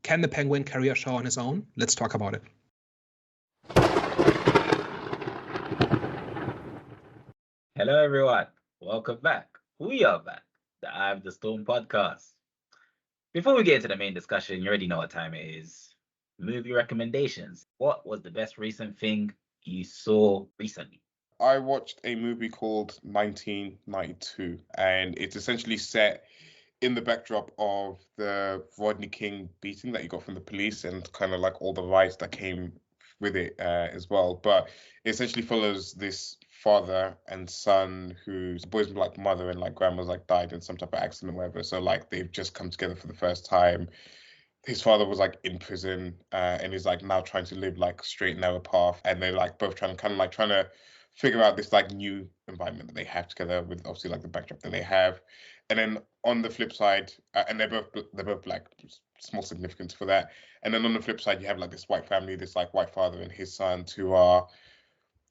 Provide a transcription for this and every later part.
Can the Penguin carry a show on his own? Let's talk about it. Hello, everyone. Welcome back. We are back. The Eye of the Storm podcast. Before we get into the main discussion, you already know what time it is. Movie recommendations. What was the best recent thing you saw recently? I watched a movie called 1992, and it's essentially set in the backdrop of the Rodney King beating that you got from the police and kind of like all the riots that came with it as well. But it essentially follows this father and son whose boy's like mother and like grandma's like died in some type of accident or whatever. So like they've just come together for the first time. His father was like in prison and he's like now trying to live like straight narrow path, and they're like both trying to figure out this like new environment that they have together with obviously like the backdrop that they have. And then on the flip side, and they're both like small significance for that. And then on the flip side, you have like this white family, this like white father and his son, who are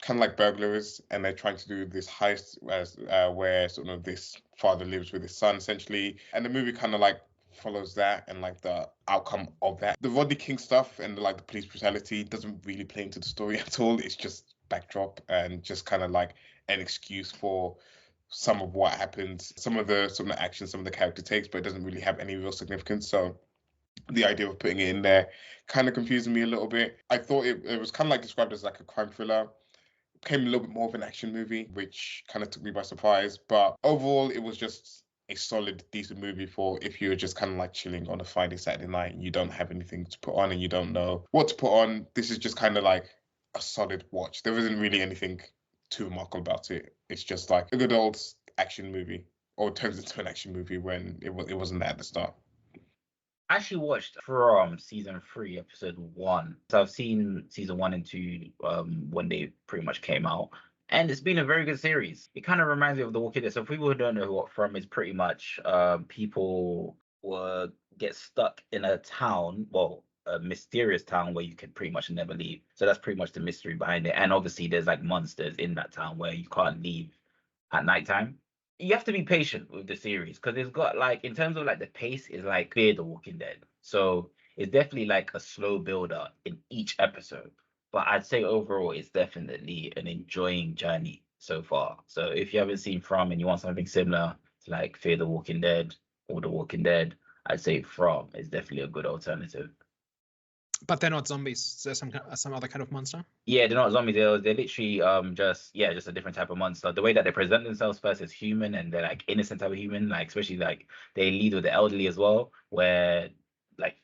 kind of like burglars, and they're trying to do this heist where sort of this father lives with his son essentially. And the movie kind of like follows that and like the outcome of that. The Rodney King stuff and like the police brutality doesn't really play into the story at all. It's just backdrop and just kind of like an excuse for some of what happens, some of the action some of the character takes, but it doesn't really have any real significance. So the idea of putting it in there kind of confused me a little bit. I thought it was kind of like described as like a crime thriller. It became a little bit more of an action movie, which kind of took me by surprise. But overall, it was just a solid, decent movie for if you're just kind of like chilling on a Friday, Saturday night, you don't have anything to put on and you don't know what to put on. This is just kind of like a solid watch. There isn't really anything too remarkable about it. It's just like a good old action movie, or it turns into an action movie when it wasn't there at the start. I actually watched from season 3, episode 1. So I've seen season 1 and 2 when they pretty much came out. And it's been a very good series. It kind of reminds me of The Walking Dead. So for people who don't know what From is, pretty much people will get stuck in a town, well, a mysterious town where you can pretty much never leave. So that's pretty much the mystery behind it. And obviously there's like monsters in that town where you can't leave at nighttime. You have to be patient with the series because it's got like, in terms of like the pace, is like Fear the Walking Dead. So it's definitely like a slow builder in each episode. But I'd say overall it's definitely an enjoying journey so far. So if you haven't seen From and you want something similar to like Fear the Walking Dead or The Walking Dead, I'd say From is definitely a good alternative. But they're not zombies. There's some other kind of monster. Yeah, they're not zombies. They're literally just a different type of monster. The way that they present themselves first is human, and they're like innocent type of human. Like especially like they lead with the elderly as well. Where like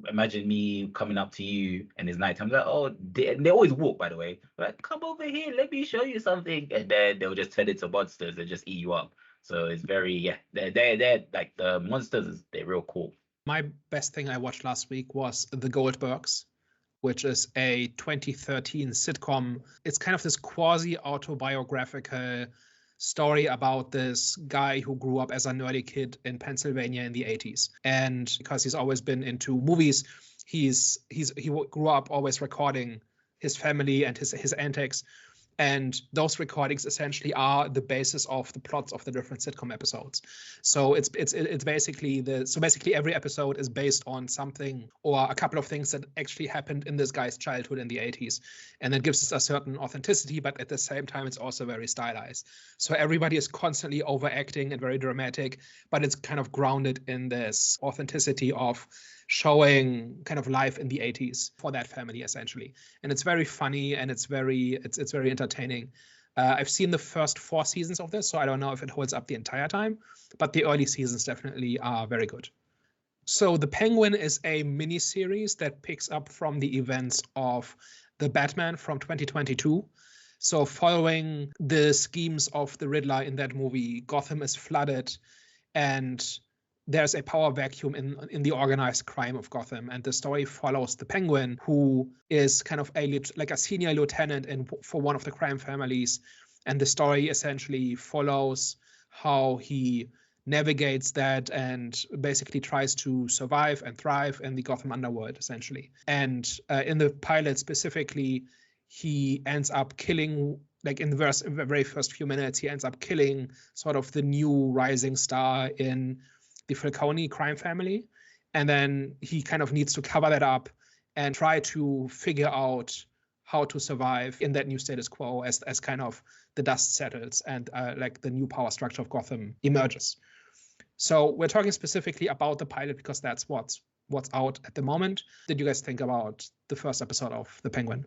imagine me coming up to you and it's nighttime. Like, oh, they always walk, by the way. Like, come over here, let me show you something, and then they'll just turn into monsters and just eat you up. So it's very they're like the monsters. They're real cool. My best thing I watched last week was The Goldbergs, which is a 2013 sitcom. It's kind of this quasi-autobiographical story about this guy who grew up as a nerdy kid in Pennsylvania in the 80s. And because he's always been into movies, he grew up always recording his family and his antics. And those recordings essentially are the basis of the plots of the different sitcom episodes. So it's basically basically every episode is based on something or a couple of things that actually happened in this guy's childhood in the 80s. And that gives us a certain authenticity, but at the same time, it's also very stylized. So everybody is constantly overacting and very dramatic, but it's kind of grounded in this authenticity of showing kind of life in the 80s for that family essentially. And it's very funny and it's very entertaining. I've seen the first 4 seasons of this, so I don't know if it holds up the entire time, but the early seasons definitely are very good. So The Penguin is a mini-series that picks up from the events of The Batman from 2022. So following the schemes of the Riddler in that movie, Gotham is flooded and there's a power vacuum in the organized crime of Gotham. And the story follows the Penguin, who is kind of a senior lieutenant for one of the crime families. And the story essentially follows how he navigates that and basically tries to survive and thrive in the Gotham underworld, essentially. And in the pilot specifically, he ends up killing, like in the very first few minutes, he ends up killing sort of the new rising star in the Falconi crime family. and then he kind of needs to cover that up and try to figure out how to survive in that new status quo as kind of the dust settles and like the new power structure of Gotham emerges. So we're talking specifically about the pilot because that's what's out at the moment. Did you guys think about the first episode of The Penguin?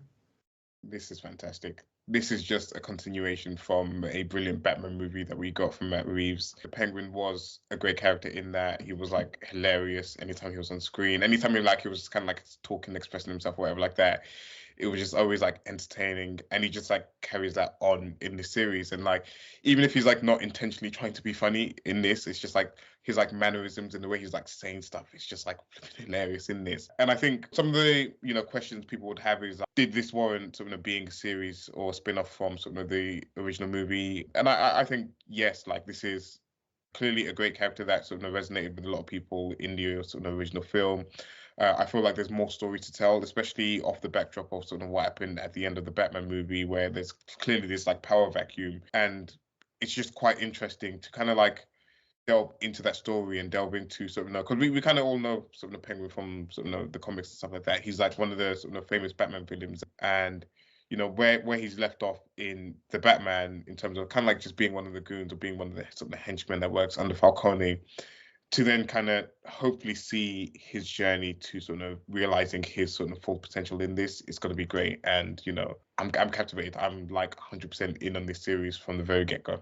This is fantastic. This is just a continuation from a brilliant Batman movie that we got from Matt Reeves. The Penguin was a great character in that he was like hilarious anytime he was on screen. Anytime he was kind of like talking, expressing himself, or whatever like that. It was just always like entertaining, and he just like carries that on in the series. And like, even if he's like not intentionally trying to be funny in this, it's just like his like mannerisms and the way he's like saying stuff, it's just like hilarious in this. And I think some of the questions people would have is like, did this warrant sort of being a series or a spin-off from sort of the original movie? And I think yes, like this is clearly a great character that sort of resonated with a lot of people in the sort of original film. I feel like there's more story to tell, especially off the backdrop of sort of what happened at the end of the Batman movie, where there's clearly this like power vacuum. And it's just quite interesting to kind of like delve into that story and delve into sort of because we kind of all know sort of the Penguin from sort of the comics and stuff like that. He's like one of the sort of famous Batman villains, and where he's left off in the Batman in terms of kind of like just being one of the goons or being one of the sort of henchmen that works under Falconi, to then kind of hopefully see his journey to sort of realizing his sort of full potential in this is going to be great. And I'm captivated. I'm like 100% in on this series from the very get-go.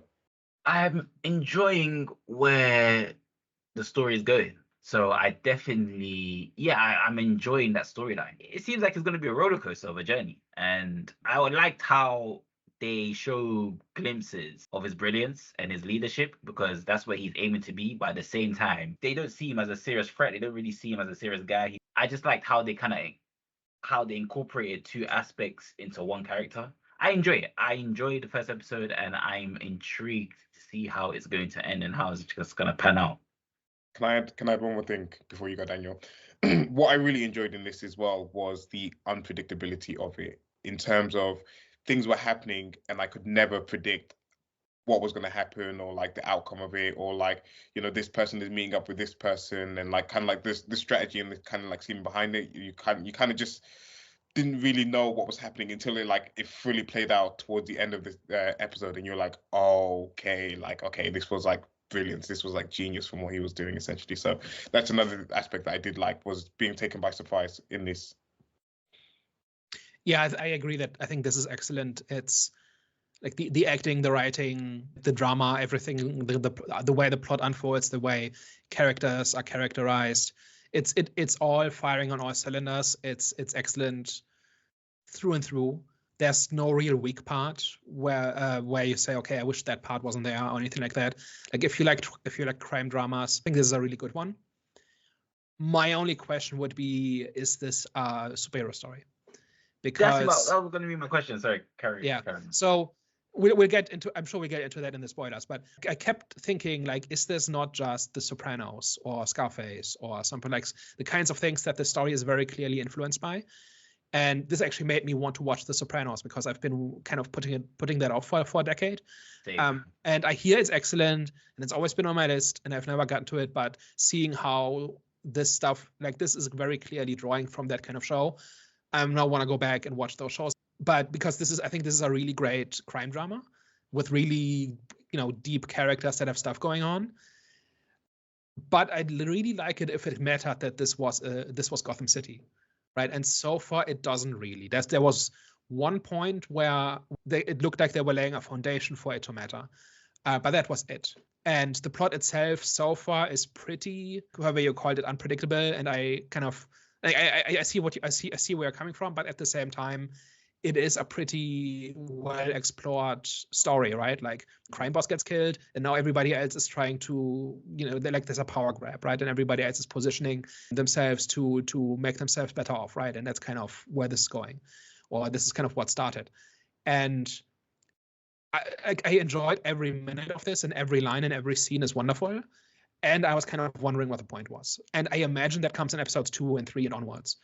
I'm enjoying where the story is going. So I definitely, I'm enjoying that storyline. It seems like it's going to be a roller coaster of a journey. And I liked how they show glimpses of his brilliance and his leadership, because that's where he's aiming to be. But at the same time, they don't see him as a serious threat. They don't really see him as a serious guy. I just liked how they incorporated two aspects into one character. I enjoy it. I enjoyed the first episode, and I'm intrigued to see how it's going to end and how it's just going to pan out. Can I add one more thing before you go, Daniel? What I really enjoyed in this as well was the unpredictability of it, in terms of things were happening and I could never predict what was going to happen or like the outcome of it, or like this person is meeting up with this person, and like kind of like this strategy and the kind of like scene behind it. You kind of just didn't really know what was happening until it fully played out towards the end of this episode, and you're like, oh, okay, this was like brilliance. This was like genius from what he was doing essentially. So that's another aspect that I did like, was being taken by surprise in this. Yeah, I agree that I think this is excellent. It's like the acting, the writing, the drama, everything, the way the plot unfolds, the way characters are characterized. It's all firing on all cylinders. It's excellent through and through. There's no real weak part where you say, okay, I wish that part wasn't there or anything like that. Like if you like crime dramas, I think this is a really good one. My only question would be, is this a superhero story? Because that was going to be my question. Sorry, carry. Yeah. So we'll get into. I'm sure we'll get into that in the spoilers. But I kept thinking, like, is this not just The Sopranos or Scarface or something like the kinds of things that the story is very clearly influenced by? And this actually made me want to watch The Sopranos, because I've been kind of putting that off for a decade. And I hear it's excellent, and it's always been on my list, and I've never gotten to it. But seeing how this stuff, like this, is very clearly drawing from that kind of show, I now want to go back and watch those shows. But because I think this is a really great crime drama with really, deep characters that have stuff going on. But I'd really like it if it mattered that this was Gotham City, right? And so far it doesn't really. There was one point where it looked like they were laying a foundation for it to matter, but that was it. And the plot itself so far is pretty, however you called it, unpredictable. And I kind of, I see where you're coming from, but at the same time, it is a pretty well explored story, right? Like, crime boss gets killed, and now everybody else is trying to, there's a power grab, right? And everybody else is positioning themselves to make themselves better off, right? And that's kind of where this is going, or this is kind of what started. And I enjoyed every minute of this, and every line and every scene is wonderful. And I was kind of wondering what the point was. And I imagine that comes in episodes 2 and 3 and onwards.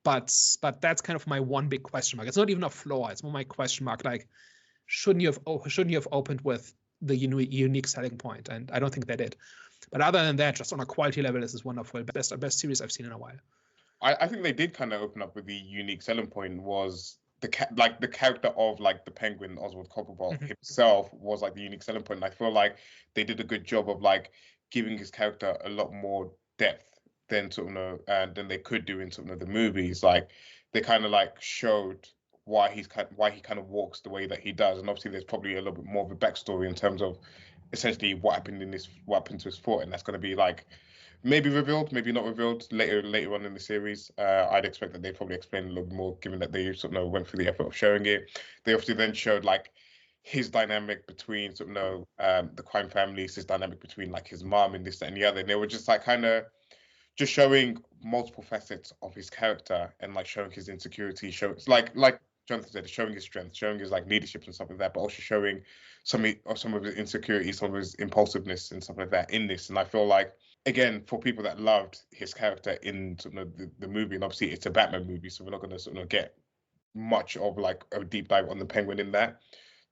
But that's kind of my one big question mark. It's not even a flaw. It's more my question mark. Like, shouldn't you have opened with the unique selling point? And I don't think they did. But other than that, just on a quality level, this is wonderful. Best series I've seen in a while. I think they did kind of open up with the unique selling point was the character of like the Penguin, Oswald Cobblepot himself was like the unique selling point. And I feel like they did a good job of like giving his character a lot more depth than than they could do in sort of the movies. Like they kind of like showed why he kind of walks the way that he does, and obviously there's probably a little bit more of a backstory in terms of essentially what happened to his foot, and that's going to be like maybe revealed, maybe not revealed later on in the series. I'd expect that they'd probably explain a little bit more, given that they sort of went through the effort of showing it. They obviously then showed like his dynamic between the crime families, his dynamic between like his mom and this, that, and the other. And they were just like kind of just showing multiple facets of his character and like showing his insecurity, like Jonathan said, showing his strength, showing his like leadership and stuff like that, but also showing some of his insecurities, some of his impulsiveness and stuff like that in this. And I feel like, again, for people that loved his character in the movie, and obviously it's a Batman movie, so we're not going to get much of like a deep dive on the Penguin in that.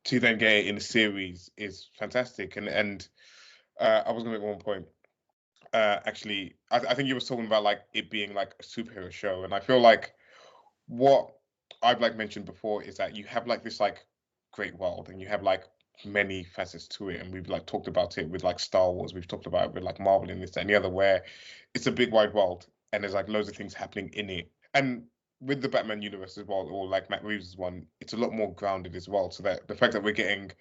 To then get it in the series is fantastic. And I was going to make one point. Actually, I think you were talking about like it being like a superhero show, and I feel like what I've like mentioned before is that you have like this like great world, and you have like many facets to it, and we've like talked about it with like Star Wars, we've talked about it with like Marvel and this and the other, where it's a big wide world and there's like loads of things happening in it. And with the Batman universe as well, or like Matt Reeves' one, it's a lot more grounded as well. So that the fact that we're getting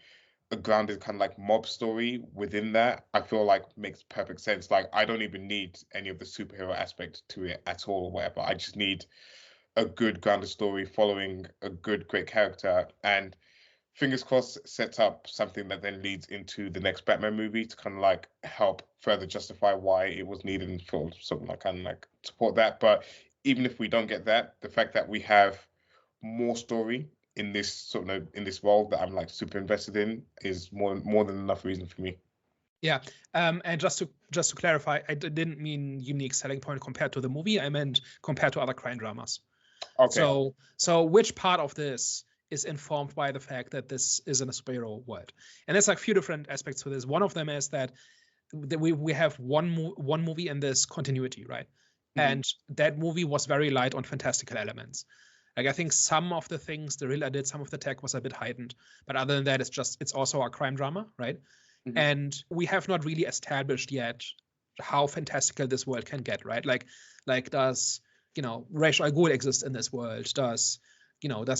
a grounded kind of like mob story within that, I feel like makes perfect sense. Like I don't even need any of the superhero aspect to it at all or whatever. I just need a good grounded story following a great character, and fingers crossed sets up something that then leads into the next Batman movie to kind of like help further justify why it was needed and for something like kind of like support that. But even if we don't get that, the fact that we have more story in this in this world that I'm like super invested in is more than enough reason for me. Yeah, and just to clarify, I didn't mean unique selling point compared to the movie. I meant compared to other crime dramas. Okay. So which part of this is informed by the fact that this is in a superhero world? And there's like a few different aspects to this. One of them is that we have one movie in this continuity, right? Mm-hmm. And that movie was very light on fantastical elements. Like I think some of the things the Riddler did, some of the tech was a bit heightened, but other than that, it's also a crime drama, right? Mm-hmm. And we have not really established yet how fantastical this world can get, right? Like does Ra's al Ghul exist in this world? Does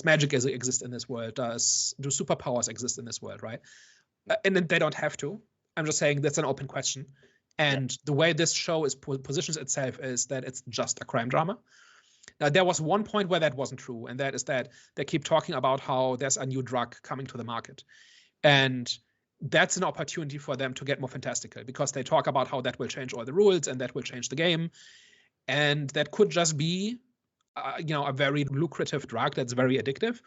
magic exist in this world? Do superpowers exist in this world, right? And then they don't have to. I'm just saying that's an open question. And the way this show positions itself is that it's just a crime drama. Now, there was one point where that wasn't true, and that is that they keep talking about how there's a new drug coming to the market. And that's an opportunity for them to get more fantastical, because they talk about how that will change all the rules and that will change the game. And that could just be, a very lucrative drug that's very addictive,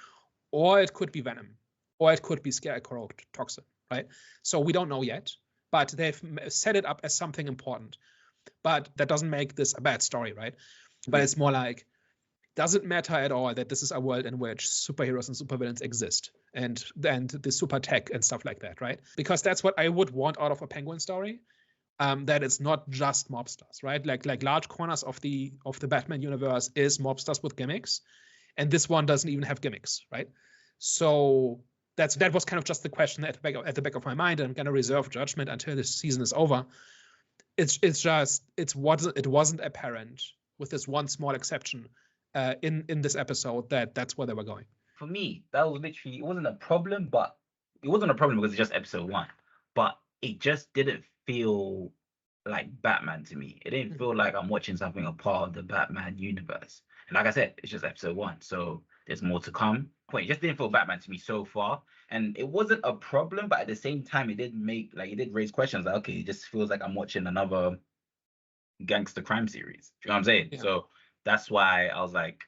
or it could be venom, or it could be scarecrow toxin, right? So we don't know yet, but they've set it up as something important. But that doesn't make this a bad story, right? But it's more like, does it matter at all that this is a world in which superheroes and supervillains exist and the super tech and stuff like that, right? Because that's what I would want out of a Penguin story. That it's not just mobsters, right? Like large corners of the Batman universe is mobsters with gimmicks, and this one doesn't even have gimmicks, right? So that was kind of just the question at the back of my mind, and I'm gonna reserve judgment until this season is over. It wasn't apparent, with this one small exception, in this episode, that's where they were going. For me, that was literally, it wasn't a problem, but it wasn't a problem because it's just episode 1, but it just didn't feel like Batman to me. It didn't feel like I'm watching something a part of the Batman universe. And like I said, it's just episode 1, so there's more to come. But it just didn't feel Batman to me so far. And it wasn't a problem, but at the same time, it did raise questions. Like, okay, it just feels like I'm watching another gangster crime series. Do you know what I'm saying? Yeah. So that's why I was like,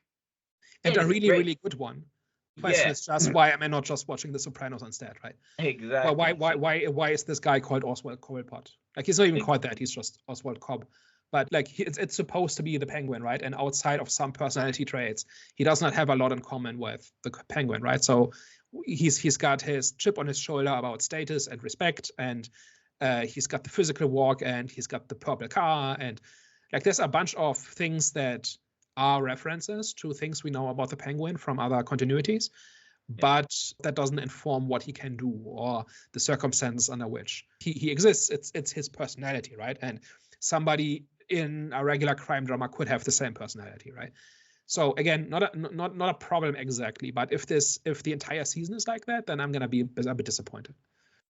and a really, really good one. Question is just why am I not just watching The Sopranos instead, right? Exactly. Why is this guy called Oswald Cobblepot? Like, he's not even called that. He's just Oswald Cobb. But like, it's supposed to be the Penguin, right? And outside of some personality traits, he does not have a lot in common with the Penguin, right? So he's got his chip on his shoulder about status and respect, and He's got the physical walk, and he's got the purple car, and like there's a bunch of things that are references to things we know about the Penguin from other continuities, but that doesn't inform what he can do or the circumstances under which he exists. It's his personality, right? And somebody in a regular crime drama could have the same personality, right? So again, not a problem exactly, but if the entire season is like that, then I'm gonna be a bit disappointed.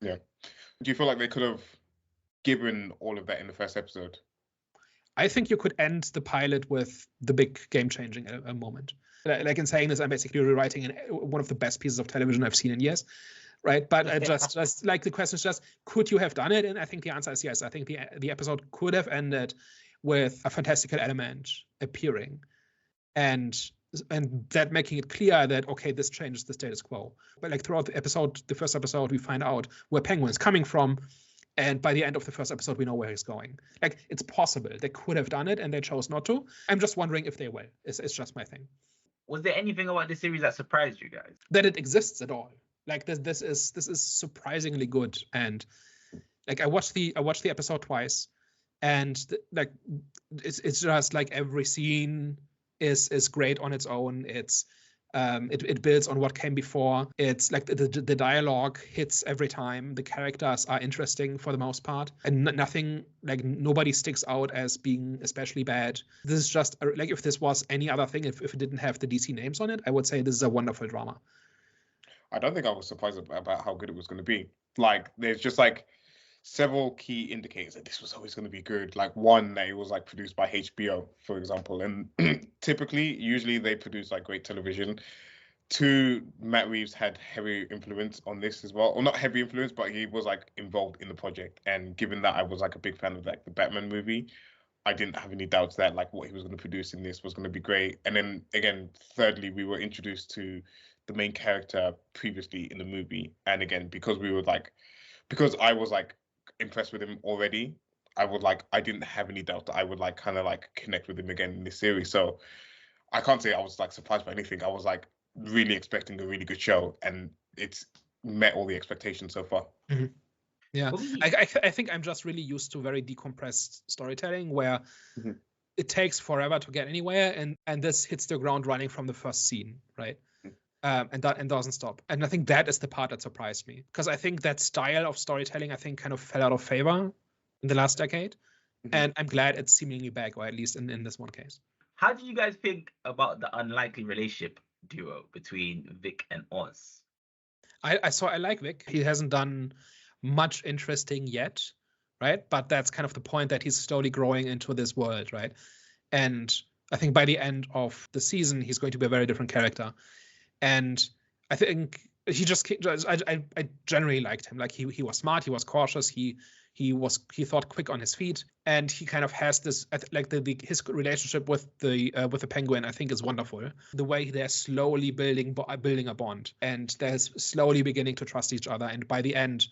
Yeah. Do you feel like they could have given all of that in the first episode? I think you could end the pilot with the big game-changing moment. Like in saying this, I'm basically rewriting one of the best pieces of television I've seen in years, right? But just like the question is just, could you have done it? And I think the answer is yes. I think the episode could have ended with a fantastical element appearing, and that making it clear that, okay, this changes the status quo. But like throughout the episode, the first episode, we find out where Penguin's coming from, and by the end of the first episode, we know where he's going. Like, it's possible. They could have done it, and they chose not to. I'm just wondering if they will. It's just my thing. Was there anything about this series that surprised you guys? That it exists at all. Like, this is surprisingly good. And like, I watched the episode twice, and like, it's just like every scene is great on its own. It builds on what came before. It's like the dialogue hits every time. The characters are interesting for the most part, and nothing, like, nobody sticks out as being especially bad. This is just like, if this was any other thing, if it didn't have the DC names on it, I would say this is a wonderful drama. I don't think I was surprised about how good it was going to be. Like, there's just like several key indicators that this was always going to be good. Like, one, that it was like produced by HBO, for example, and usually they produce like great television. Two, Matt Reeves had heavy influence on this as well, or not heavy influence, but he was like involved in the project. And given that I was like a big fan of like the Batman movie, I didn't have any doubts that like what he was going to produce in this was going to be great. And then again, thirdly, we were introduced to the main character previously in the movie, and again, because I was like impressed with him already, I didn't have any doubt that I would like kind of like connect with him again in this series. So I can't say I was like surprised by anything. I was like really expecting a really good show, and it's met all the expectations so far. Mm-hmm. Yeah, I think I'm just really used to very decompressed storytelling where it takes forever to get anywhere, and this hits the ground running from the first scene, right? And doesn't stop. And I think that is the part that surprised me, because I think that style of storytelling, I think, kind of fell out of favor in the last decade. And I'm glad it's seemingly back, or at least in this one case. How do you guys think about the unlikely relationship duo between Vic and Oz? I like Vic. He hasn't done much interesting yet, right? But that's kind of the point, that he's slowly growing into this world, right? And I think by the end of the season, he's going to be a very different character. And I think I generally liked him. Like, he was smart, he was cautious, he thought quick on his feet, and he kind of has this, like, his relationship with the Penguin, I think, is wonderful. The way they're slowly building a bond, and they're slowly beginning to trust each other, and by the end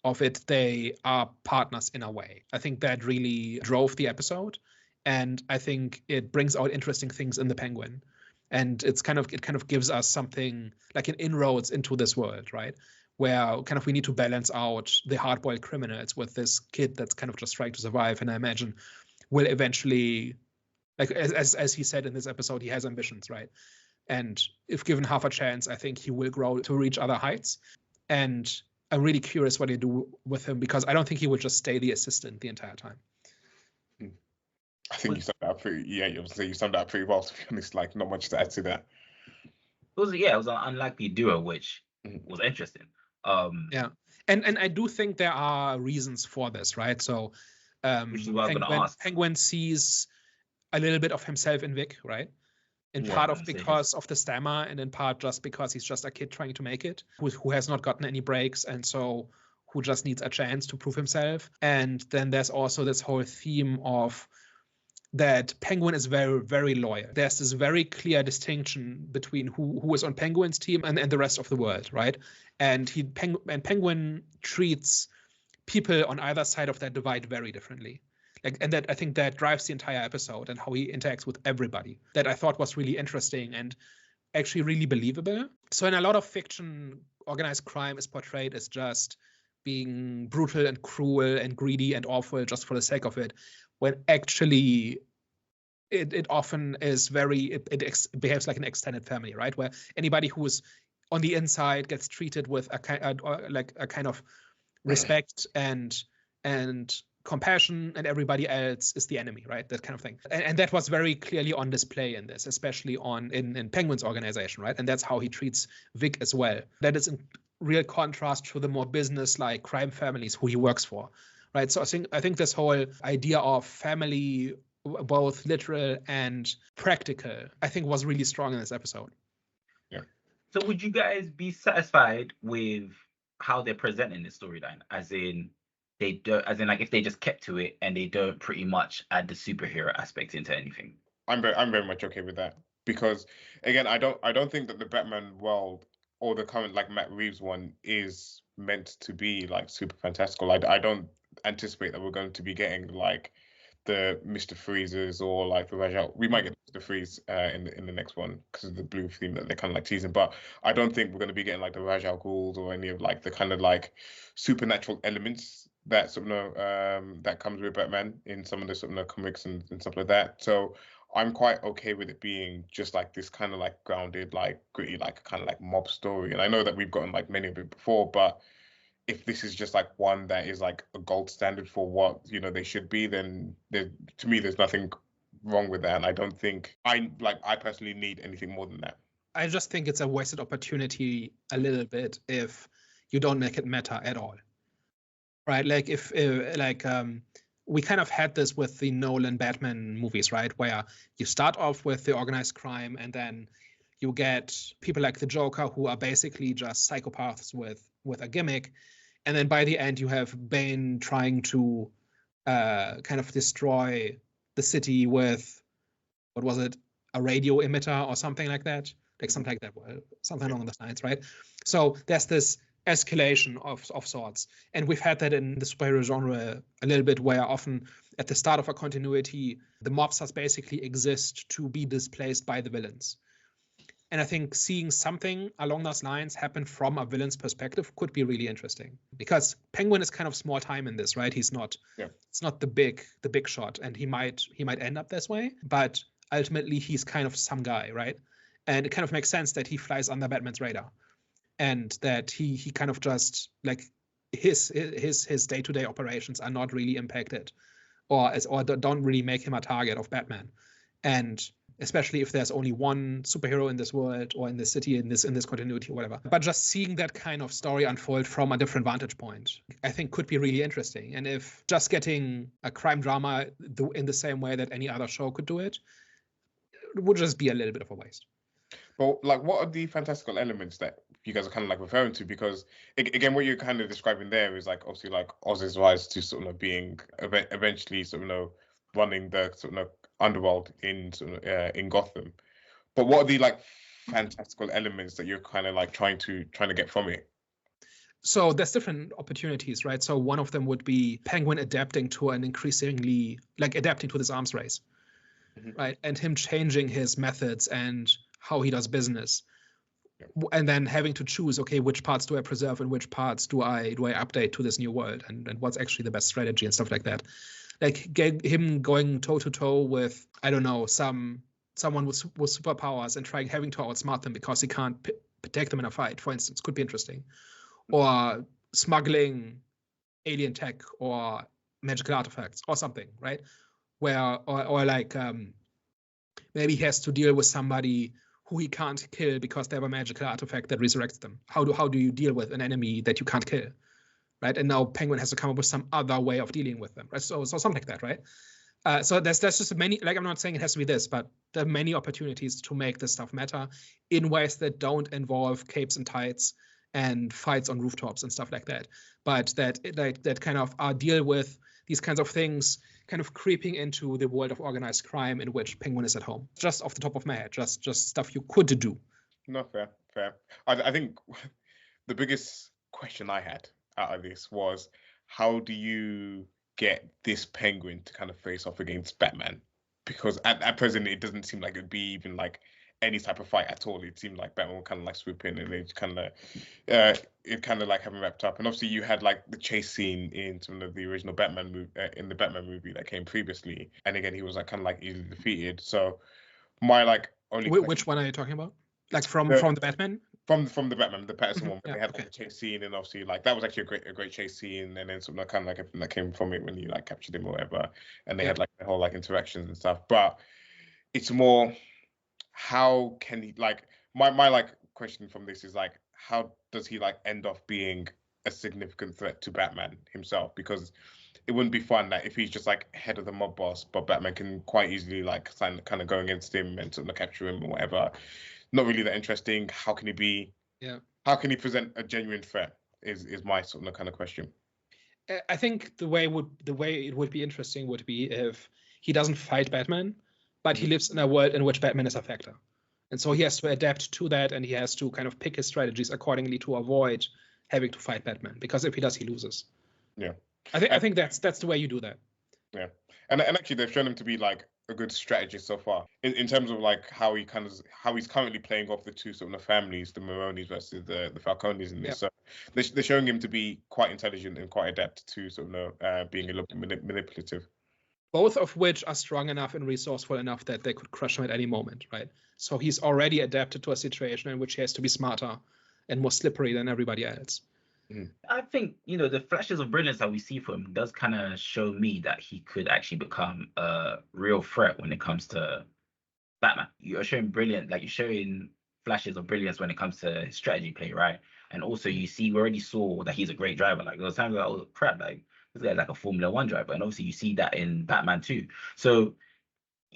of it, they are partners in a way. I think that really drove the episode, and I think it brings out interesting things in the Penguin. And it kind of gives us something like an inroads into this world, right? Where kind of we need to balance out the hard-boiled criminals with this kid that's kind of just trying to survive. And I imagine will eventually, like, as he said in this episode, he has ambitions, right? And if given half a chance, I think he will grow to reach other heights. And I'm really curious what they do with him, because I don't think he will just stay the assistant the entire time. I think you summed that up pretty well, to be honest. Like, not much to add to that. It was an unlikely duo, which was interesting. Yeah, and I do think there are reasons for this, right? So, Penguin sees a little bit of himself in Vic, right? In part because of the stammer, and in part just because he's just a kid trying to make it, who has not gotten any breaks, and so who just needs a chance to prove himself. And then there's also this whole theme of that Penguin is very, very loyal. There's this very clear distinction between who is on Penguin's team and the rest of the world, right? And Penguin treats people on either side of that divide very differently. And that, I think, that drives the entire episode, and how he interacts with everybody, that I thought was really interesting and actually really believable. So in a lot of fiction, organized crime is portrayed as just being brutal and cruel and greedy and awful just for the sake of it, when actually it often is it behaves like an extended family, right? Where anybody who's on the inside gets treated with a kind of respect and compassion, and everybody else is the enemy, right? That kind of thing. And that was very clearly on display in this, especially in Penguin's organization, right? And that's how he treats Vic as well. That is in real contrast to the more business-like crime families who he works for, right? So I think this whole idea of family, both literal and practical, I think was really strong in this episode. Yeah. So would you guys be satisfied with how they're presenting this storyline? As in like if they just kept to it and they don't pretty much add the superhero aspect into anything? I'm very much okay with that, because again, I don't think that the Batman world or the current like Matt Reeves one is meant to be like super fantastical. I don't anticipate that we're going to be getting like the Mr. Freezes or like the Ra's al. We might get Mr. Freeze in the next one because of the blue theme that they're kind of like teasing, but I don't think we're going to be getting like the Ra's al Ghuls or any of like the kind of like supernatural elements that sort of that comes with Batman in some of the sort of comics and stuff like that. So I'm quite okay with it being just like this kind of like grounded, like gritty, like kind of like mob story. And I know that we've gotten like many of it before, but if this is just like one that is like a gold standard for what they should be, then to me there's nothing wrong with that. And I don't think I personally need anything more than that. I just think it's a wasted opportunity a little bit if you don't make it meta at all, right? Like if we kind of had this with the Nolan Batman movies, right? Where you start off with the organized crime and then you get people like the Joker who are basically just psychopaths with a gimmick. And then by the end, you have Bane trying to kind of destroy the city with, what was it, a radio emitter or something like that? Like something like that, something along those lines, right? So there's this escalation of sorts. And we've had that in the superhero genre a little bit, where often at the start of a continuity, the mobsters basically exist to be displaced by the villains. And I think seeing something along those lines happen from a villain's perspective could be really interesting, because Penguin is kind of small time in this, right? He's not, It's not the big shot, and he might end up this way, but ultimately he's kind of some guy, right? And it kind of makes sense that he flies under Batman's radar, and that he kind of just like his day-to-day operations are not really impacted, or don't really make him a target of Batman. And especially if there's only one superhero in this world or in this city, in this continuity or whatever. But just seeing that kind of story unfold from a different vantage point, I think could be really interesting. And if just getting a crime drama in the same way that any other show could do it would just be a little bit of a waste. Well, like, what are the fantastical elements that you guys are kind of like referring to? Because again, what you're kind of describing there is like obviously like Oz's rise to sort of being eventually sort of running the sort of underworld in Gotham. But what are the like fantastical elements that you're kind of like trying to get from it? So there's different opportunities, right? So one of them would be Penguin adapting to this arms race, right? And him changing his methods and how he does business. And then having to choose, okay, which parts do I preserve and which parts do I update to this new world, and what's actually the best strategy and stuff like that. Like him going toe to toe with, I don't know, someone with superpowers and having to outsmart them because he can't protect them in a fight, for instance, could be interesting. Or smuggling alien tech or magical artifacts or something, right? Where or like maybe he has to deal with somebody who he can't kill because they have a magical artifact that resurrects them. How do you deal with an enemy that you can't kill? Right? And now Penguin has to come up with some other way of dealing with them. Right? So something like that, right? So there's just many, like, I'm not saying it has to be this, but there are many opportunities to make this stuff matter in ways that don't involve capes and tights and fights on rooftops and stuff like that. But that kind of deal with these kinds of things kind of creeping into the world of organized crime in which Penguin is at home. Just off the top of my head, just stuff you could do. No, fair. I think the biggest question I had out of this was, how do you get this Penguin to kind of face off against Batman? Because at present it doesn't seem like it'd be even like any type of fight at all. It seemed like Batman would kind of like swoop in and it kind of like having wrapped up. And obviously you had like the chase scene in some of the original Batman movie, in the Batman movie that came previously, and again he was like kind of like easily defeated. So my like only which one are you talking about? Like from the Batman? From the Batman, the Patterson one, when Yeah, they had okay. the chase scene, and obviously like that was actually a great chase scene, and then sort of kind of like everything that came from it when you like captured him or whatever, and they had like the whole like interactions and stuff. But it's more, how can he like my like question from this is like, how does he like end up being a significant threat to Batman himself? Because it wouldn't be fun that if he's just like head of the mob boss, but Batman can quite easily like kind of go against him and sort of capture him or whatever. Not really that interesting. How can he be? Yeah. How can he present a genuine threat? Is my sort of kind of question. I think the way it would be interesting would be if he doesn't fight Batman, but he lives in a world in which Batman is a factor, and so he has to adapt to that, and he has to kind of pick his strategies accordingly to avoid having to fight Batman. Because if he does, he loses. Yeah. I think that's the way you do that. Yeah, and actually they've shown him to be like a good strategist so far in terms of like how he's currently playing off the two sort of families, the Maronis versus the Falconis in this. So they're showing him to be quite intelligent and quite adept to sort of being a little bit manipulative. Both of which are strong enough and resourceful enough that they could crush him at any moment, right? So he's already adapted to a situation in which he has to be smarter and more slippery than everybody else. I think, the flashes of brilliance that we see from him does kind of show me that he could actually become a real threat when it comes to Batman. You're showing flashes of brilliance when it comes to his strategy play, right? And also we already saw that he's a great driver. Like there was times like, oh crap, like this guy's like a Formula One driver. And obviously you see that in Batman too. So,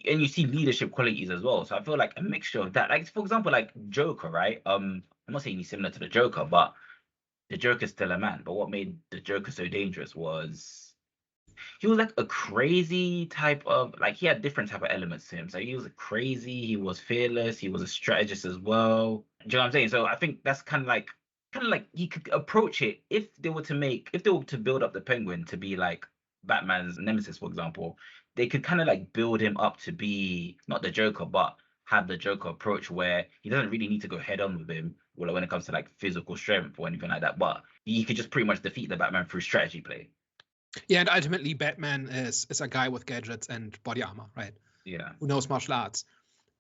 and you see leadership qualities as well. So I feel like a mixture of that. Like for example, like Joker, right? I'm not saying he's similar to the Joker, but the Joker's still a man. But what made the Joker so dangerous was he was like a crazy type of, like he had different type of elements to him. So he was crazy, he was fearless, he was a strategist as well. Do you know what I'm saying? So I think that's kind of like he could approach it if they were to build up the Penguin to be like Batman's nemesis, for example, they could kind of like build him up to be not the Joker, but have the Joker approach where he doesn't really need to go head on with him when it comes to like physical strength or anything like that, but he could just pretty much defeat the Batman through strategy play. Yeah, and ultimately Batman is a guy with gadgets and body armor, right? Yeah. Who knows martial arts.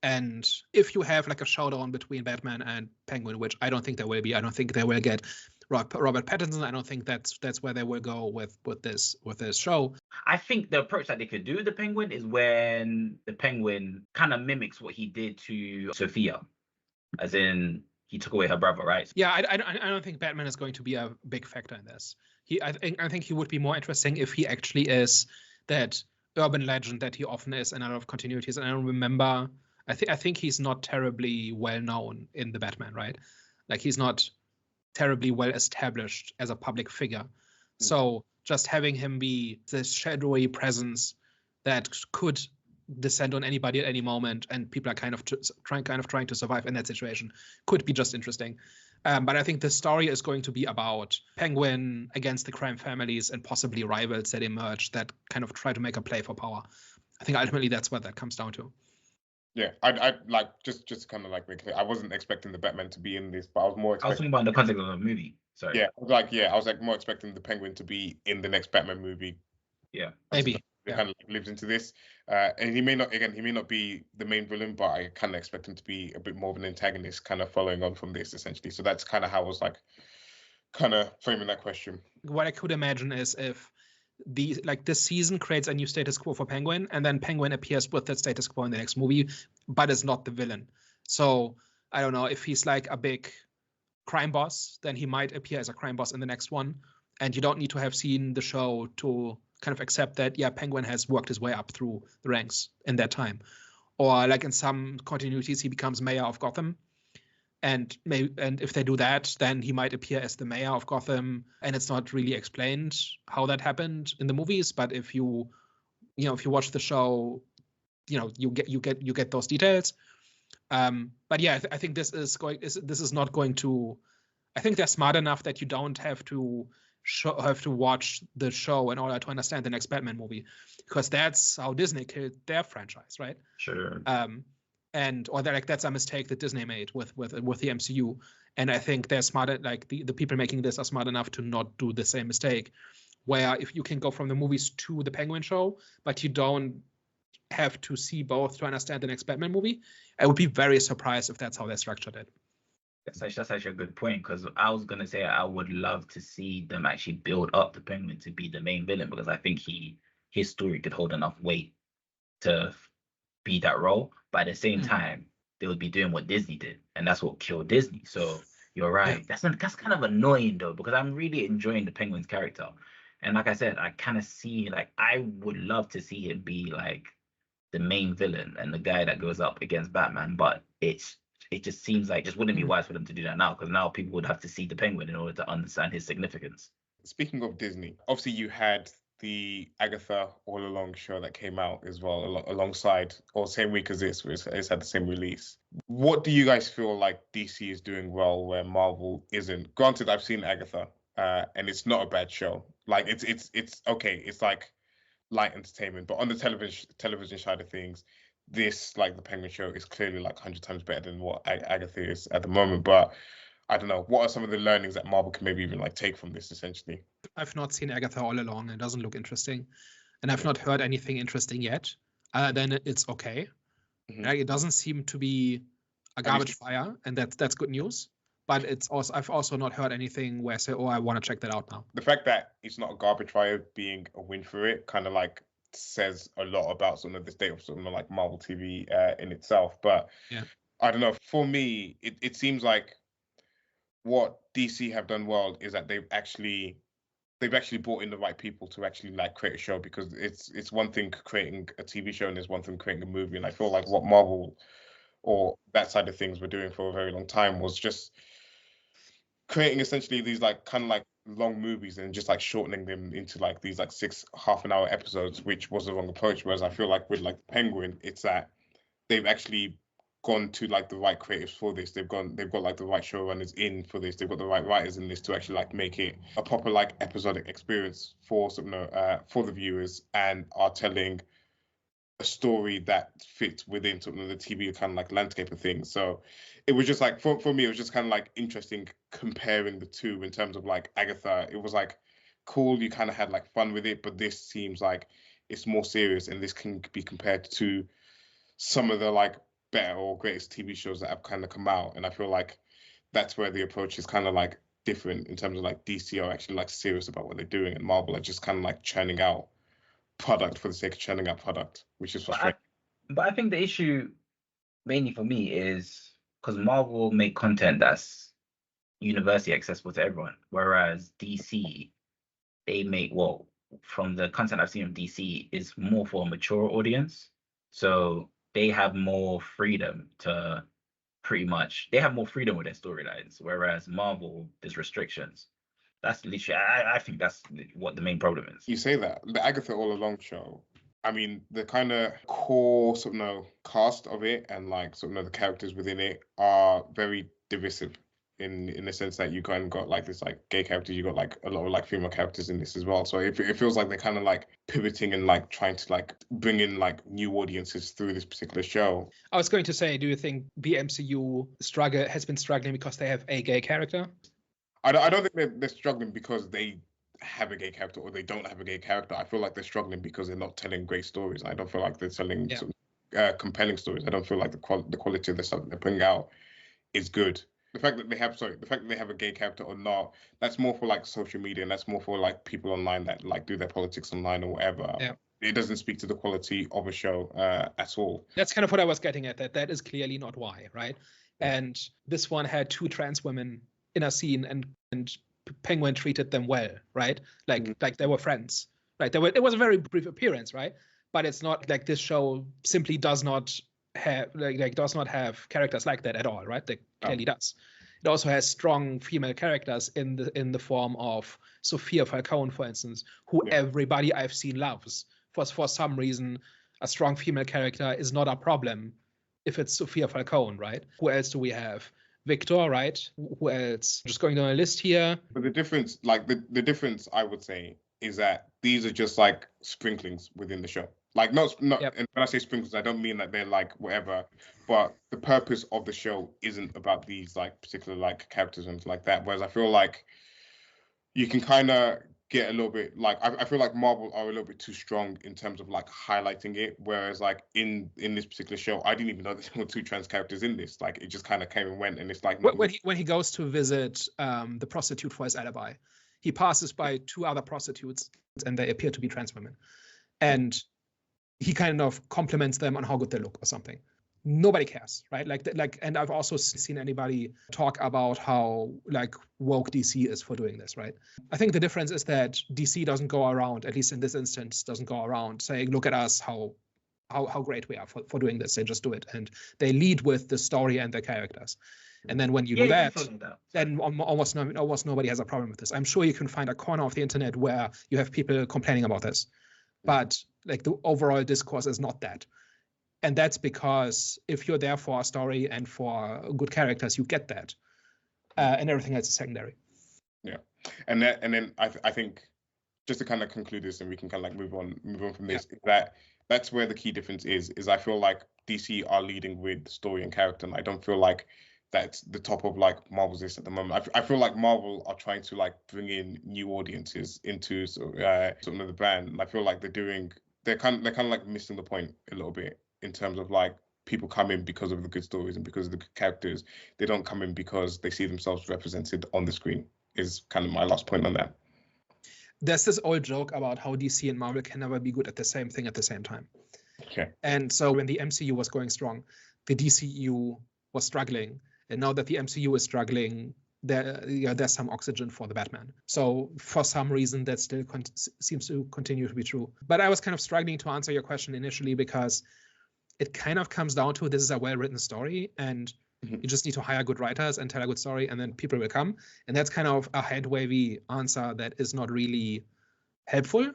And if you have like a showdown between Batman and Penguin, which I don't think there will be, I don't think they will get Robert Pattinson. I don't think that's where they will go with this show. I think the approach that they could do with the Penguin is when the Penguin kind of mimics what he did to Sophia, as in he took away her brother, right? Yeah, I don't think Batman is going to be a big factor in this. I think he would be more interesting if he actually is that urban legend that he often is in a lot of continuities. And I don't remember. I think he's not terribly well known in the Batman, right? Like he's not terribly well established as a public figure. So just having him be this shadowy presence that could descend on anybody at any moment, and people are kind of trying to survive in that situation, could be just interesting. But I think the story is going to be about Penguin against the crime families and possibly rivals that emerge that kind of try to make a play for power. I think ultimately that's what that comes down to. Yeah, I like just kind of like make clear, I wasn't expecting the Batman to be in this, but I was more expecting. I was talking about in the context of the movie. Sorry. Yeah, I was like more expecting the Penguin to be in the next Batman movie. Yeah, maybe. He kind of lives into this, and he may not be the main villain, but I kind of expect him to be a bit more of an antagonist, kind of following on from this essentially. So that's kind of how I was like, kind of framing that question. What I could imagine is if this season creates a new status quo for Penguin, and then Penguin appears with that status quo in the next movie, but is not the villain. So I don't know if he's like a big crime boss, then he might appear as a crime boss in the next one, and you don't need to have seen the show to kind of accept that Penguin has worked his way up through the ranks in that time. Or like in some continuities, he becomes mayor of Gotham. And if they do that, then he might appear as the mayor of Gotham, and it's not really explained how that happened in the movies. But if you watch the show, you get those details. But yeah, I think this is not going to. I think they're smart enough that you don't have to watch the show in order to understand the next Batman movie, because that's how Disney killed their franchise, right? Sure. or that, like, that's a mistake that Disney made with the MCU. And I think they're smart, like the people making this are smart enough to not do the same mistake, where if you can go from the movies to the Penguin show, but you don't have to see both to understand the next Batman movie. I would be very surprised if that's how they structured it. That's actually a good point, because I was gonna say I would love to see them actually build up the Penguin to be the main villain, because I think his story could hold enough weight to be that role. But at the same time, they would be doing what Disney did, and that's what killed Disney. So you're right. Yeah. That's kind of annoying though, because I'm really enjoying the Penguin's character, and like I said, I kind of see, like, I would love to see him be like the main villain and the guy that goes up against Batman, but it just seems like it just wouldn't be wise for them to do that now, because now people would have to see the Penguin in order to understand his significance. Speaking of Disney, obviously you had the Agatha All Along show that came out as well alongside, or same week as this, which it's had the same release. What do you guys feel like DC is doing well where Marvel isn't? Granted, I've seen Agatha, and it's not a bad show. Like it's okay. It's like light entertainment, but on the television side of things, this, like the Penguin show, is clearly like 100 times better than what Agatha is at the moment. But I don't know, what are some of the learnings that Marvel can maybe even like take from this essentially? I've not seen Agatha All Along. It doesn't look interesting, and I've not heard anything interesting yet. Then it's okay. Like, it doesn't seem to be a garbage fire, and that's good news. But I've also not heard anything where I say, oh, I want to check that out now. The fact that it's not a garbage fire being a win for it kind of like says a lot about sort of the state of sort of like Marvel TV in itself. But yeah, I don't know. For me, it seems like what DC have done well is that they've actually brought in the right people to actually like create a show, because it's one thing creating a TV show and it's one thing creating a movie. And I feel like what Marvel or that side of things were doing for a very long time was just creating essentially these like kind of like long movies and just like shortening them into like these like 6 half-an-hour episodes, which was the wrong approach. Whereas I feel like with like Penguin, it's that they've actually gone to like the right creatives for this. They've got like the right showrunners in for this. They've got the right writers in this to actually like make it a proper like episodic experience for for the viewers, and are telling a story that fits within sort of the TV kind of like landscape of things. So it was just like, for me, it was just kind of like interesting comparing the two in terms of like Agatha. It was like cool, you kind of had like fun with it, but this seems like it's more serious, and this can be compared to some of the like better or greatest TV shows that have kind of come out. And I feel like that's where the approach is kind of like different in terms of like DC are actually like serious about what they're doing, and Marvel are just kind of like churning out product for the sake of churning out product, which is frustrating. But I think the issue mainly for me is because Marvel make content that's universally accessible to everyone, whereas DC, they make, well, from the content I've seen of DC, is more for a mature audience. So they have more freedom to they have more freedom with their storylines, whereas Marvel, there's restrictions. That's literally, I think that's what the main problem is. You say that. The Agatha All Along show, I mean, the kind of core sort of cast of it and like sort of the characters within it are very divisive in the sense that you kind of got like this like gay characters, you got like a lot of like female characters in this as well. So it feels like they're kind of like pivoting and like trying to like bring in like new audiences through this particular show. I was going to say, do you think the MCU has been struggling because they have a gay character? I don't think they're struggling because they have a gay character or they don't have a gay character. I feel like they're struggling because they're not telling great stories. I don't feel like they're telling compelling stories. I don't feel like the quality of the stuff that they're putting out is good. The fact that they have a gay character or not, that's more for like social media, and that's more for like people online that like do their politics online or whatever. Yeah. It doesn't speak to the quality of a show at all. That's kind of what I was getting at. That is clearly not why, right? And this one had 2 trans women in a scene, and Penguin treated them well, right? Like they were friends, right? It was a very brief appearance, right? But it's not like this show simply does not have characters like that at all, right? It clearly does. It also has strong female characters in the form of Sophia Falcone, for instance, who everybody I've seen loves. For some reason, a strong female character is not a problem if it's Sophia Falcone, right? Who else do we have? Victor, right? Who else? Just going down a list here. But the difference, like the difference, I would say, is that these are just like sprinklings within the show. Like not, Yep. and when I say sprinkles, I don't mean that they're like whatever, but the purpose of the show isn't about these like particular like characters and like that. Whereas I feel like you can kind of get a little bit like I feel like Marvel are a little bit too strong in terms of like highlighting it. Whereas like in this particular show, I didn't even know there were two trans characters in this. Like it just kind of came and went, and it's like when he goes to visit the prostitute for his alibi, he passes by two other prostitutes, and they appear to be trans women, and he kind of compliments them on how good they look or something. Nobody cares, right? Like, and I've also seen anybody talk about how like woke DC is for doing this, right? I think the difference is that DC doesn't go around, at least in this instance, doesn't go around saying, look at us, how great we are for doing this. They just do it, and they lead with the story and the characters. And then when you do that, then almost nobody has a problem with this. I'm sure you can find a corner of the internet where you have people complaining about this, but like the overall discourse is not that. And that's because if you're there for a story and for good characters, you get that, and everything else is secondary. Yeah, and then I think just to kind of conclude this, and we can kind of like move on from this, is that's where the key difference is I feel like DC are leading with story and character, and I don't feel like that's the top of like Marvel's list at the moment. I feel like Marvel are trying to like bring in new audiences into sort of the brand, and I feel like they're kind of like missing the point a little bit. In terms of like people come in because of the good stories and because of the good characters. They don't come in because they see themselves represented on the screen, is kind of my last point on that. There's this old joke about how DC and Marvel can never be good at the same thing at the same time. Okay. And so when the MCU was going strong, the DCU was struggling. And now that the MCU is struggling, there's some oxygen for the Batman. So for some reason, that still seems to continue to be true. But I was kind of struggling to answer your question initially because it kind of comes down to this is a well-written story, and you just need to hire good writers and tell a good story, and then people will come. And that's kind of a head-wavy answer that is not really helpful.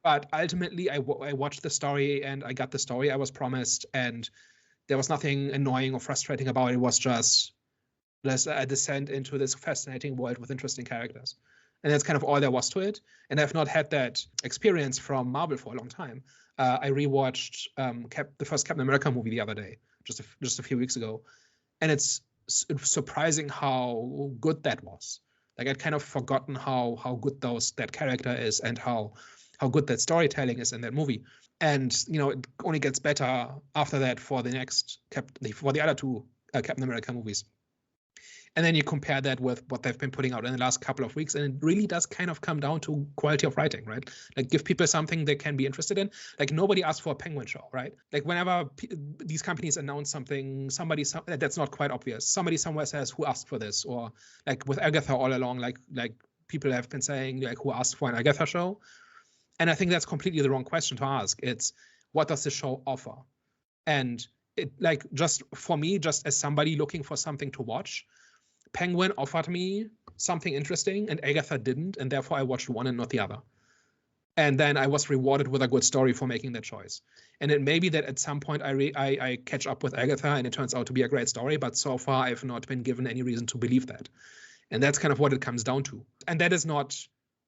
But ultimately, I watched the story, and I got the story I was promised, and there was nothing annoying or frustrating about it. It was just a descent into this fascinating world with interesting characters. And that's kind of all there was to it. And I've not had that experience from Marvel for a long time. I rewatched the first Captain America movie the other day, just a few weeks ago. And it's surprising how good that was. Like I'd kind of forgotten how good that character is and how good that storytelling is in that movie. And, you know, it only gets better after that for the other two Captain America movies. And then you compare that with what they've been putting out in the last couple of weeks, and it really does kind of come down to quality of writing, right? Like give people something they can be interested in. Like nobody asked for a Penguin show, right? Like whenever these companies announce something, that's not quite obvious. Somebody somewhere says, who asked for this? Or like with Agatha all along, like people have been saying, like, who asked for an Agatha show? And I think that's completely the wrong question to ask. It's what does the show offer? And it, like, just for me, just as somebody looking for something to watch, Penguin offered me something interesting and Agatha didn't, and therefore I watched one and not the other. And then I was rewarded with a good story for making that choice. And it may be that at some point I catch up with Agatha and it turns out to be a great story, but so far I've not been given any reason to believe that. And that's kind of what it comes down to. And that is not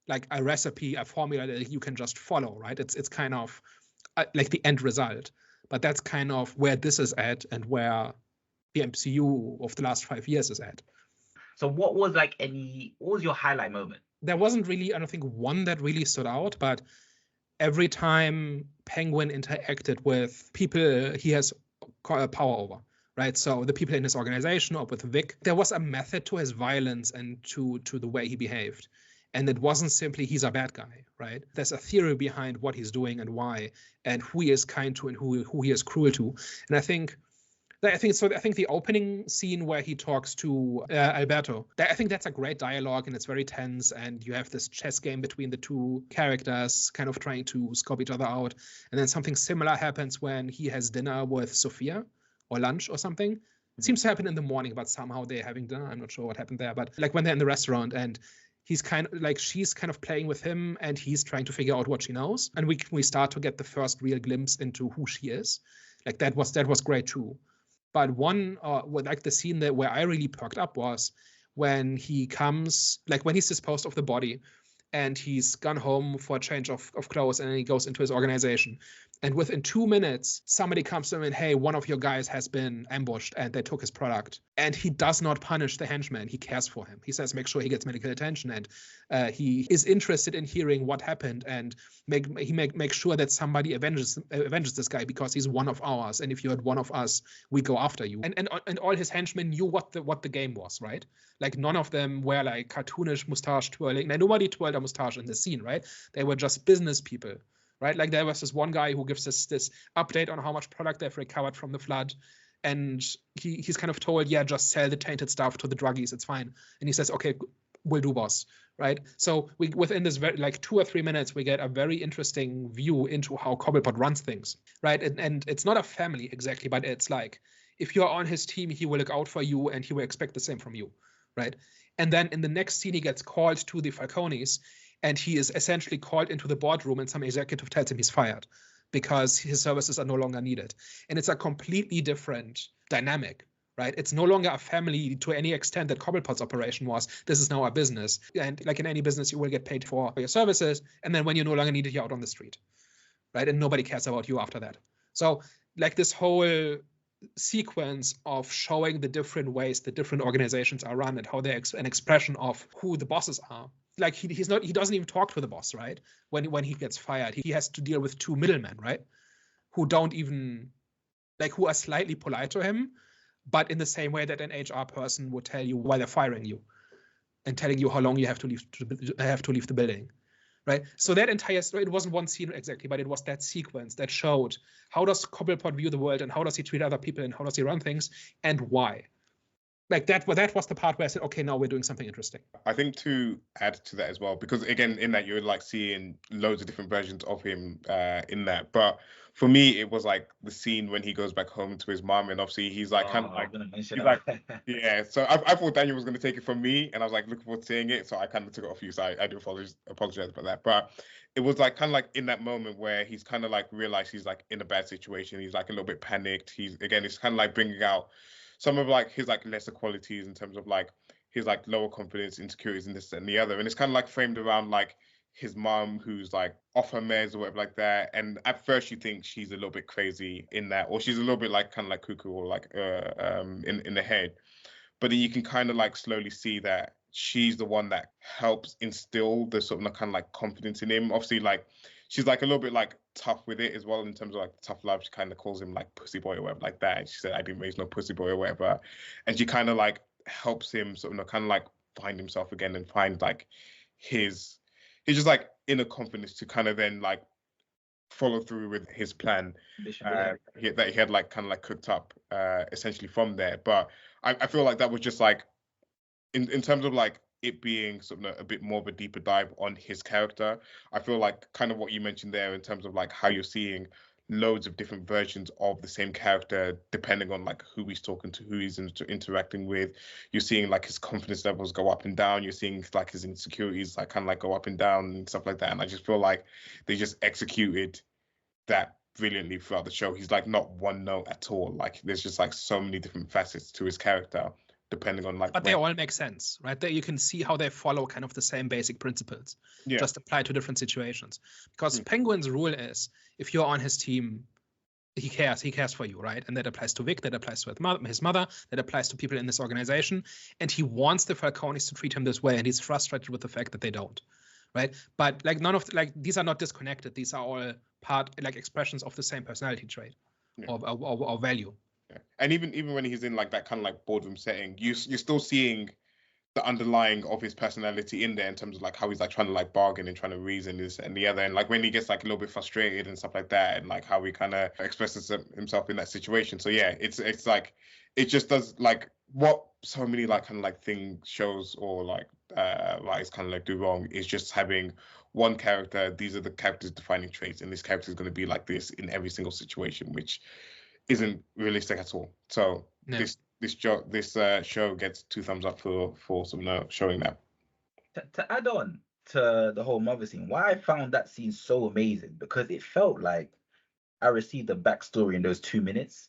like a recipe, a formula that you can just follow, right? It's kind of like the end result. But that's kind of where this is at and where the MCU of the last 5 years is at. So what was your highlight moment? There wasn't really, I don't think, one that really stood out, but every time Penguin interacted with people he has power over, right? So the people in his organization or with Vic, there was a method to his violence and to the way he behaved. And it wasn't simply he's a bad guy, right? There's a theory behind what he's doing and why, and who he is kind to and who he is cruel to. And I think the opening scene where he talks to Alberto, I think that's a great dialogue and it's very tense, and you have this chess game between the two characters kind of trying to scope each other out. And then something similar happens when he has dinner with Sophia or lunch or something. It seems to happen in the morning, but somehow they're having dinner. I'm not sure what happened there, but like when they're in the restaurant and he's kind of like, she's kind of playing with him and he's trying to figure out what she knows. And we start to get the first real glimpse into who she is. Like that was great too. But one, like the scene where I really perked up was when he comes, like when he's disposed of the body and he's gone home for a change of clothes, and then he goes into his organization. And within 2 minutes, somebody comes to him and, hey, one of your guys has been ambushed and they took his product. And he does not punish the henchman. He cares for him. He says, make sure he gets medical attention. And he is interested in hearing what happened, and make sure that somebody avenges this guy, because he's one of ours. And if you're one of us, we go after you. And all his henchmen knew what the game was, right? Like, none of them were like cartoonish mustache twirling. Now, nobody twirled a mustache in the scene, right? They were just business people. Right, like there was this one guy who gives us this update on how much product they've recovered from the flood, and he's kind of told, yeah, just sell the tainted stuff to the druggies, it's fine. And he says, okay, will do, boss. Right, so we within this like 2 or 3 minutes, we get a very interesting view into how Cobblepot runs things. Right, and it's not a family exactly, but it's like, if you're on his team, he will look out for you, and he will expect the same from you. Right, and then in the next scene, he gets called to the Falconis. And he is essentially called into the boardroom, and some executive tells him he's fired because his services are no longer needed. And it's a completely different dynamic, right? It's no longer a family to any extent that Cobblepot's operation was. This is now a business. And like in any business, you will get paid for your services. And then when you're no longer needed, you're out on the street, right? And nobody cares about you after that. So like this whole sequence of showing the different ways the different organizations are run and how they're an expression of who the bosses are. Like he doesn't even talk to the boss, right? When he gets fired, he has to deal with 2 middlemen, right? Who don't even, like, who are slightly polite to him, but in the same way that an HR person would tell you why they're firing you and telling you how long you have to leave the building, right? So that entire story, it wasn't one scene exactly, but it was that sequence that showed how does Cobblepot view the world, and how does he treat other people, and how does he run things, and why. Like that was the part where I said, okay, now we're doing something interesting. I think to add to that as well, because again, in that you're like seeing loads of different versions of him in that. But for me, it was like the scene when he goes back home to his mom, and obviously he's like kind of like, he's like, yeah. So I thought Daniel was going to take it from me, and I was like looking forward to seeing it, so I kind of took it off you. So I do apologize about that. But it was like kind of like in that moment where he's kind of like realized he's like in a bad situation. He's like a little bit panicked. It's kind of like bringing out some of like his like lesser qualities in terms of like his like lower confidence, insecurities, and this and the other. And it's kind of like framed around like his mom, who's like off her meds or whatever like that. And at first you think she's a little bit crazy in that, or she's a little bit like kind of like cuckoo or like in the head. But then you can kind of like slowly see that she's the one that helps instill the sort of kind of like confidence in him. Obviously, like she's like a little bit like tough with it as well in terms of like tough love. She kind of calls him like pussy boy or whatever like that. And she said, I didn't raise no pussy boy or whatever. And she kind of like helps him sort of kind of like find himself again and find like he's just like inner confidence to kind of then like follow through with his plan that he had like kind of like cooked up essentially from there. But I feel like that was just like in terms of like it being sort of a bit more of a deeper dive on his character. I feel like kind of what you mentioned there in terms of like how you're seeing loads of different versions of the same character depending on like who he's talking to, who he's interacting with. You're seeing like his confidence levels go up and down. You're seeing like his insecurities like kind of like go up and down and stuff like that. And I just feel like they just executed that brilliantly throughout the show. He's like not one note at all. Like there's just like so many different facets to his character depending on like, but they all make sense, right? There you can see how they follow kind of the same basic principles, just apply to different situations. Because Penguin's rule is, if you're on his team, he cares for you, right? And that applies to Vic, that applies to his mother, that applies to people in this organization. And he wants the Falconis to treat him this way, and he's frustrated with the fact that they don't, right? But like none of these are not disconnected. These are all part like expressions of the same personality trait or value. Yeah. And even when he's in like that kind of like boardroom setting, you're still seeing the underlying of his personality in there in terms of like how he's like trying to like bargain and trying to reason this and the other, and like when he gets like a little bit frustrated and stuff like that, and like how he kind of expresses himself in that situation. So yeah, it's like it just does like what so many like kind of like shows or like writers kind of like do wrong is just having one character. These are the character's defining traits, and this character is going to be like this in every single situation, which isn't realistic at all. So this show gets 2 thumbs up for showing that. To add on to the whole mother scene, why I found that scene so amazing, because it felt like I received a backstory in those 2 minutes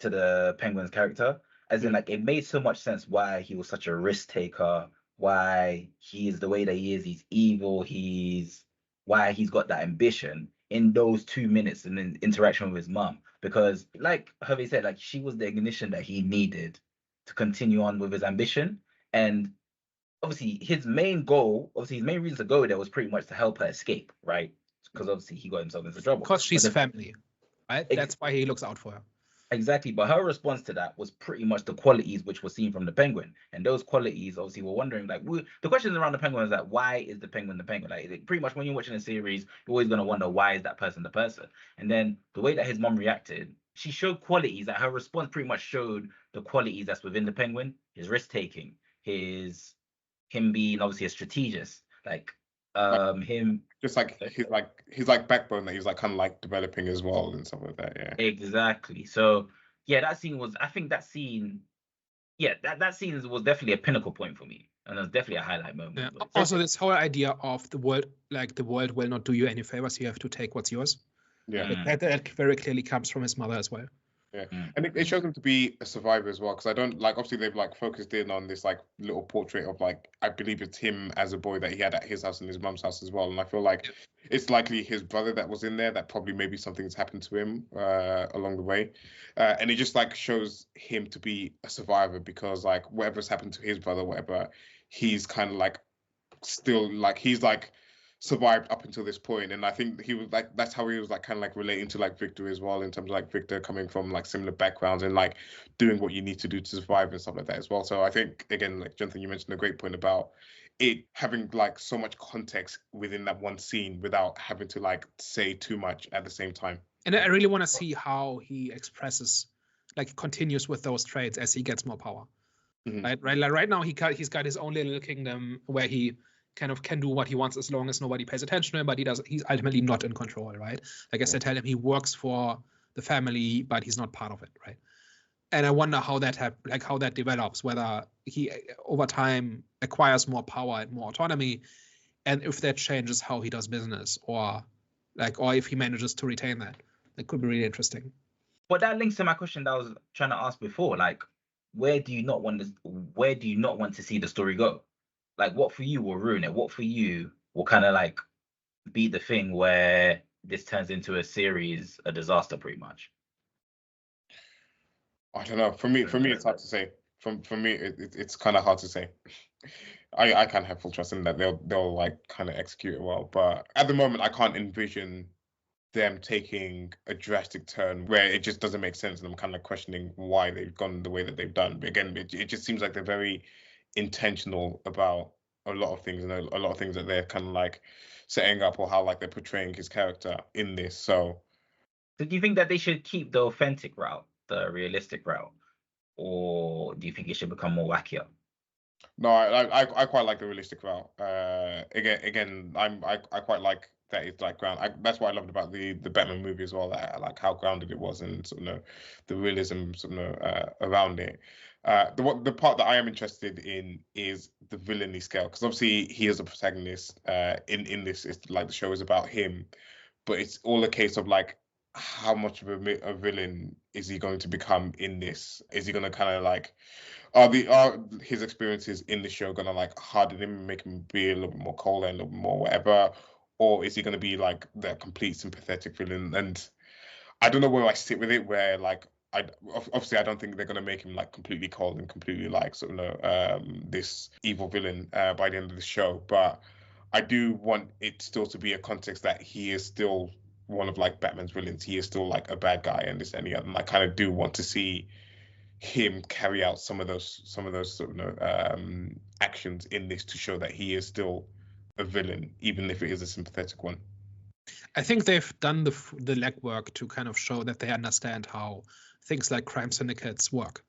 to the Penguin's character, as in like it made so much sense why he was such a risk taker why he is the way that he is. He's evil. Why he's got that ambition in those 2 minutes and in interaction with his mum. Because, like Hervey said, like she was the ignition that he needed to continue on with his ambition. And obviously, his main reason to go there was pretty much to help her escape, right? Because obviously he got himself into trouble. Because she's family, right? That's why he looks out for her. Exactly, but her response to that was pretty much the qualities which were seen from the Penguin, and those qualities obviously were wondering like the questions around the Penguin is like, why is the Penguin the Penguin? Like pretty much when you're watching a series, you're always gonna wonder why is that person the person. And then the way that his mom reacted, she showed qualities that her response pretty much showed the qualities that's within the Penguin: his risk taking, him being obviously a strategist, him just like his backbone that he's like kind of like developing as well and stuff like that. Yeah, exactly. So yeah, that scene was that scene was definitely a pinnacle point for me, and it was definitely a highlight moment. Yeah. Also, this whole idea of the world will not do you any favors. You have to take what's yours. Yeah, that very clearly comes from his mother as well. Yeah, and it shows him to be a survivor as well, because I don't like, obviously they've like focused in on this like little portrait of like, I believe it's him as a boy that he had at his house and his mum's house as well, and I feel like it's likely his brother that was in there, that probably maybe something's happened to him along the way, and it just like shows him to be a survivor, because like whatever's happened to his brother, whatever, he's kind of like still like he's like survived up until this point, and I think he was like, that's how he was like kind of like relating to like Victor as well, in terms of like Victor coming from like similar backgrounds and like doing what you need to do to survive and stuff like that as well. So I think again, like Jonathan, you mentioned a great point about it having like so much context within that one scene without having to like say too much at the same time. And I really want to see how he expresses, like continues with those traits as he gets more power. Right, like right now he's got his own little kingdom where he kind of can do what he wants as long as nobody pays attention to him, but he's ultimately not in control, right? I guess I tell him he works for the family, but he's not part of it, right? And I wonder how that develops, whether he over time acquires more power and more autonomy, and if that changes how he does business, or if he manages to retain that. It could be really interesting. But that links to my question that I was trying to ask before, like, where do you not want to see the story go? Like, what for you will ruin it? What for you will kind of like be the thing where this turns into a series, a disaster, pretty much? I don't know. For me, it's hard to say. For me, it's kind of hard to say. I can't have full trust in that they'll like kind of execute it well, but at the moment, I can't envision them taking a drastic turn where it just doesn't make sense, and I'm kind of questioning why they've gone the way that they've done. But again, it just seems like they're very intentional about a lot of things, and a lot of things that they're kind of like setting up, or how like they're portraying his character in this. So do you think that they should keep the authentic route, the realistic route, or do you think it should become more wackier? No, I quite like the realistic route. Again, I quite like that it's like ground. That's what I loved about the Batman movie as well. I like how grounded it was, and sort of the realism around it. The part that I am interested in is the villainy scale, because obviously he is a protagonist. In this, it's like the show is about him, but it's all a case of like, how much of a villain is he going to become in this? Is he going to kind of like, are his experiences in the show gonna like harden him and make him be a little bit more cold and a little bit more whatever, or is he gonna be like the complete sympathetic villain? And I don't know where I sit with it, where like obviously I don't think they're gonna make him like completely cold and completely like this evil villain by the end of the show, but I do want it still to be a context that he is still one of like Batman's villains. He is still like a bad guy, and this and the other. And I kind of do want to see him carry out some of those actions in this to show that he is still a villain, even if it is a sympathetic one. I think they've done the legwork to kind of show that they understand how things like crime syndicates work,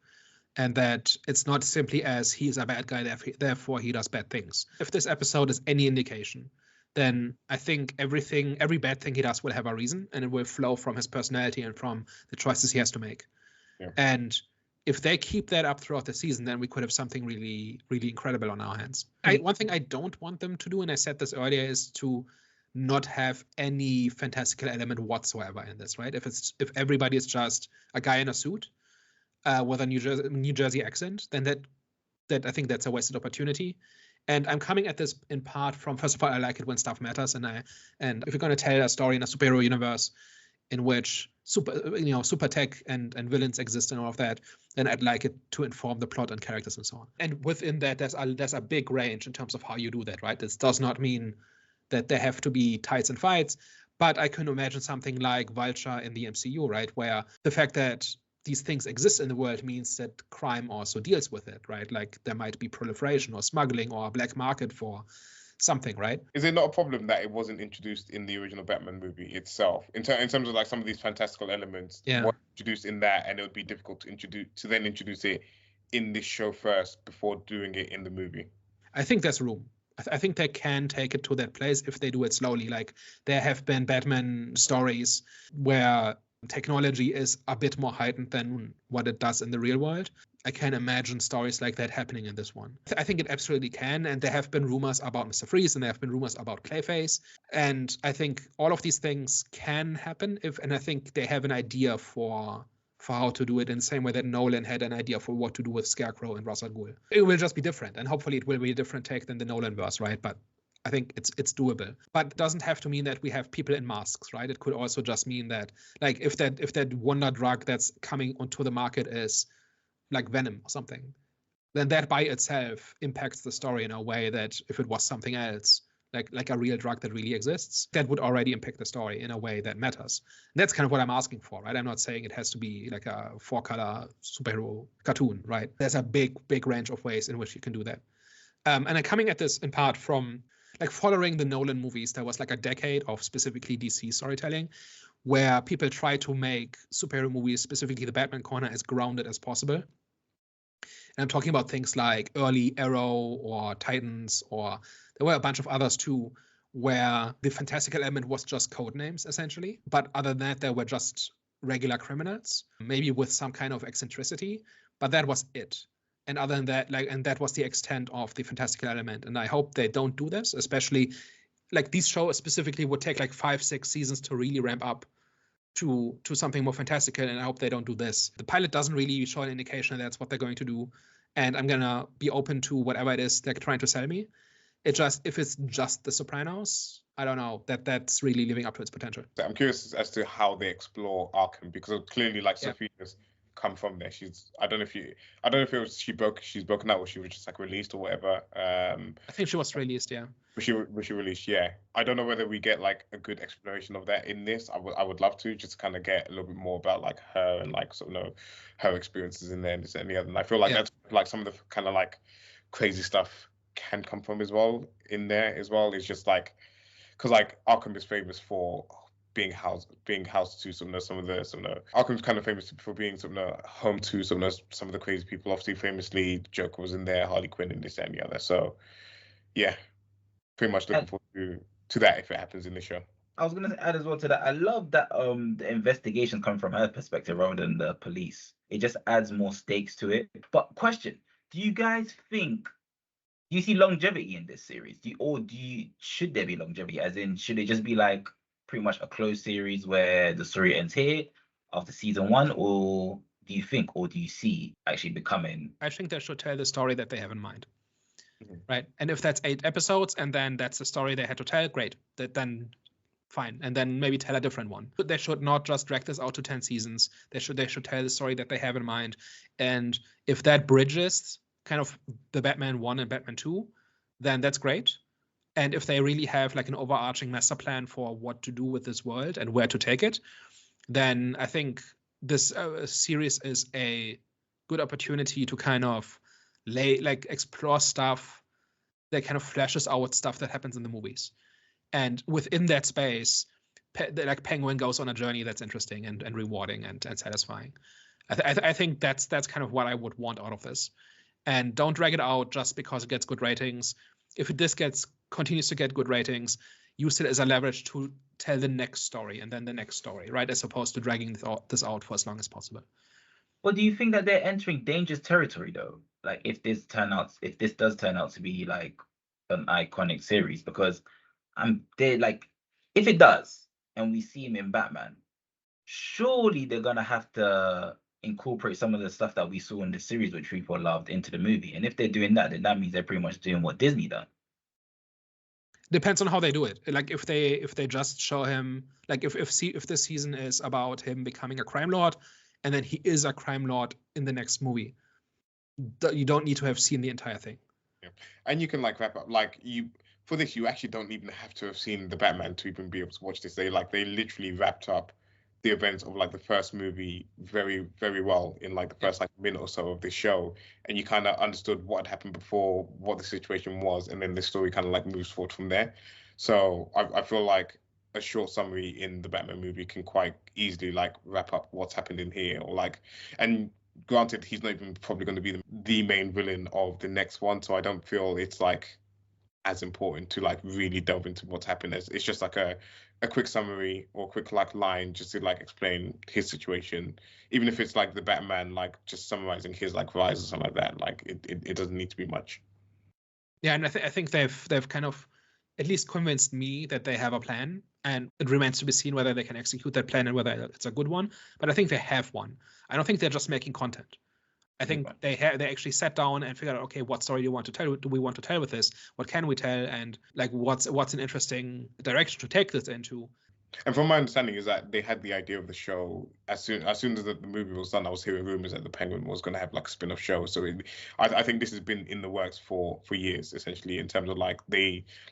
and that it's not simply as he's a bad guy, therefore he does bad things. If this episode is any indication, then I think every bad thing he does will have a reason, and it will flow from his personality and from the choices he has to make. Yeah. And if they keep that up throughout the season, then we could have something really, really incredible on our hands. One thing I don't want them to do, and I said this earlier, is to not have any fantastical element whatsoever in this, right? If everybody is just a guy in a suit with a New Jersey accent, then that I think that's a wasted opportunity. And I'm coming at this in part from, first of all, I like it when stuff matters, and if you're going to tell a story in a superhero universe in which super tech and villains exist and all of that, then I'd like it to inform the plot and characters and so on. And within that, there's a big range in terms of how you do that, right? This does not mean that there have to be tights and fights, but I can imagine something like Vulture in the MCU, right? Where the fact that these things exist in the world means that crime also deals with it, right? Like there might be proliferation or smuggling or a black market for something, right? Is it not a problem that it wasn't introduced in the original Batman movie itself? In terms of like some of these fantastical elements, were introduced in that, and it would be difficult to introduce it in this show first before doing it in the movie? I think there's room. I think they can take it to that place if they do it slowly. Like there have been Batman stories where technology is a bit more heightened than what it does in the real world. I can imagine stories like that happening in this one. I think it absolutely can, and there have been rumors about Mr. Freeze, and there have been rumors about Clayface, and I think all of these things can happen and I think they have an idea for how to do it in the same way that Nolan had an idea for what to do with Scarecrow and Ra's al Ghul. It will just be different, and hopefully it will be a different take than the Nolanverse, right? But I think it's doable. But it doesn't have to mean that we have people in masks, right? It could also just mean that, like, if that wonder drug that's coming onto the market is like Venom or something, then that by itself impacts the story in a way that if it was something else, like a real drug that really exists, that would already impact the story in a way that matters. And that's kind of what I'm asking for, right? I'm not saying it has to be like a 4-color superhero cartoon, right? There's a big range of ways in which you can do that. And I'm coming at this in part from like following the Nolan movies. There was like a decade of specifically DC storytelling where people try to make superhero movies, specifically the Batman corner, as grounded as possible. And I'm talking about things like early Arrow or Titans, or there were a bunch of others too, where the fantastical element was just code names essentially. But other than that, they were just regular criminals, maybe with some kind of eccentricity, but that was it. And other than that, and that was the extent of the fantastical element. And I hope they don't do this, especially like these shows specifically would take like 5-6 seasons to really ramp up to something more fantastical, and I hope they don't do this. The pilot doesn't really show an indication that that's what they're going to do, and I'm gonna be open to whatever it is they're trying to sell me. If it's just The Sopranos, I don't know that's really living up to its potential. I'm curious as to how they explore Arkham, because clearly, like, Sophia's come from there. I don't know if it was she's broken out or she was just like released or whatever. I think she was released, yeah. Was she released? Yeah. I don't know whether we get like a good exploration of that in this. I would love to just kind of get a little bit more about like her and like sort of her experiences in there and this and the other. And I feel like that's like some of the kind of like crazy stuff can come from as well in there as well. It's just like, because like Arkham is famous for being housed to some of the Arkham's kind of famous for being home to some of the crazy people. Obviously, famously, Joker was in there, Harley Quinn, and this and the other. So, yeah, pretty much looking forward to that if it happens in the show. I was gonna add as well to that. I love that the investigation come from her perspective rather than the police. It just adds more stakes to it. But question: do you guys think? Do you see longevity in this series? Should there be longevity? As in, should it just be like pretty much a closed series where the story ends here after season 1, or do you see actually becoming? I think they should tell the story that they have in mind, right? And if that's 8 episodes and then that's the story they had to tell, great. Then fine, and then maybe tell a different one. But they should not just drag this out to 10 seasons. They should tell the story that they have in mind, and if that bridges kind of the Batman 1 and Batman 2, then that's great. And if they really have like an overarching master plan for what to do with this world and where to take it, then I think this series is a good opportunity to kind of explore stuff that kind of flashes out stuff that happens in the movies. And within that space, like Penguin goes on a journey that's interesting and rewarding and satisfying. I think that's kind of what I would want out of this. And don't drag it out just because it gets good ratings. If this continues to get good ratings, use it as a leverage to tell the next story and then the next story, right? As opposed to dragging this out for as long as possible. Well, do you think that they're entering dangerous territory though? Like if this does turn out to be like an iconic series, because they're like, if it does and we see him in Batman, surely they're gonna have to incorporate some of the stuff that we saw in the series, which people loved, into the movie. And if they're doing that, then that means they're pretty much doing what Disney done. Depends on how they do it. Like if they just show him, like if this season is about him becoming a crime lord, and then he is a crime lord in the next movie, you don't need to have seen the entire thing. Yeah. And you can like wrap up like for this, you actually don't even have to have seen the Batman to even be able to watch this. They literally wrapped up the events of like the first movie very, very well in like the first like minute or so of the show, and you kind of understood what had happened before, what the situation was, and then the story kind of like moves forward from there. So I feel like a short summary in the Batman movie can quite easily like wrap up what's happened in here, or like, and granted, he's not even probably going to be the main villain of the next one, so I don't feel it's like as important to like really delve into what's happened. It's just like a quick summary or quick like line just to like explain his situation, even if it's like the Batman like just summarizing his like rise or something like that. Like it doesn't need to be much. Yeah, and I think they've kind of at least convinced me that they have a plan, and it remains to be seen whether they can execute that plan and whether it's a good one. But I think they have one. I don't think they're just making content. I think they actually sat down and figured out, okay, what story do you want to tell? Do we want to tell with this? What can we tell? And like, what's an interesting direction to take this into? And from my understanding is that they had the idea of the show as soon as the movie was done. I was hearing rumors that the Penguin was going to have like a spin-off show. So I think this has been in the works for years, essentially, in terms of like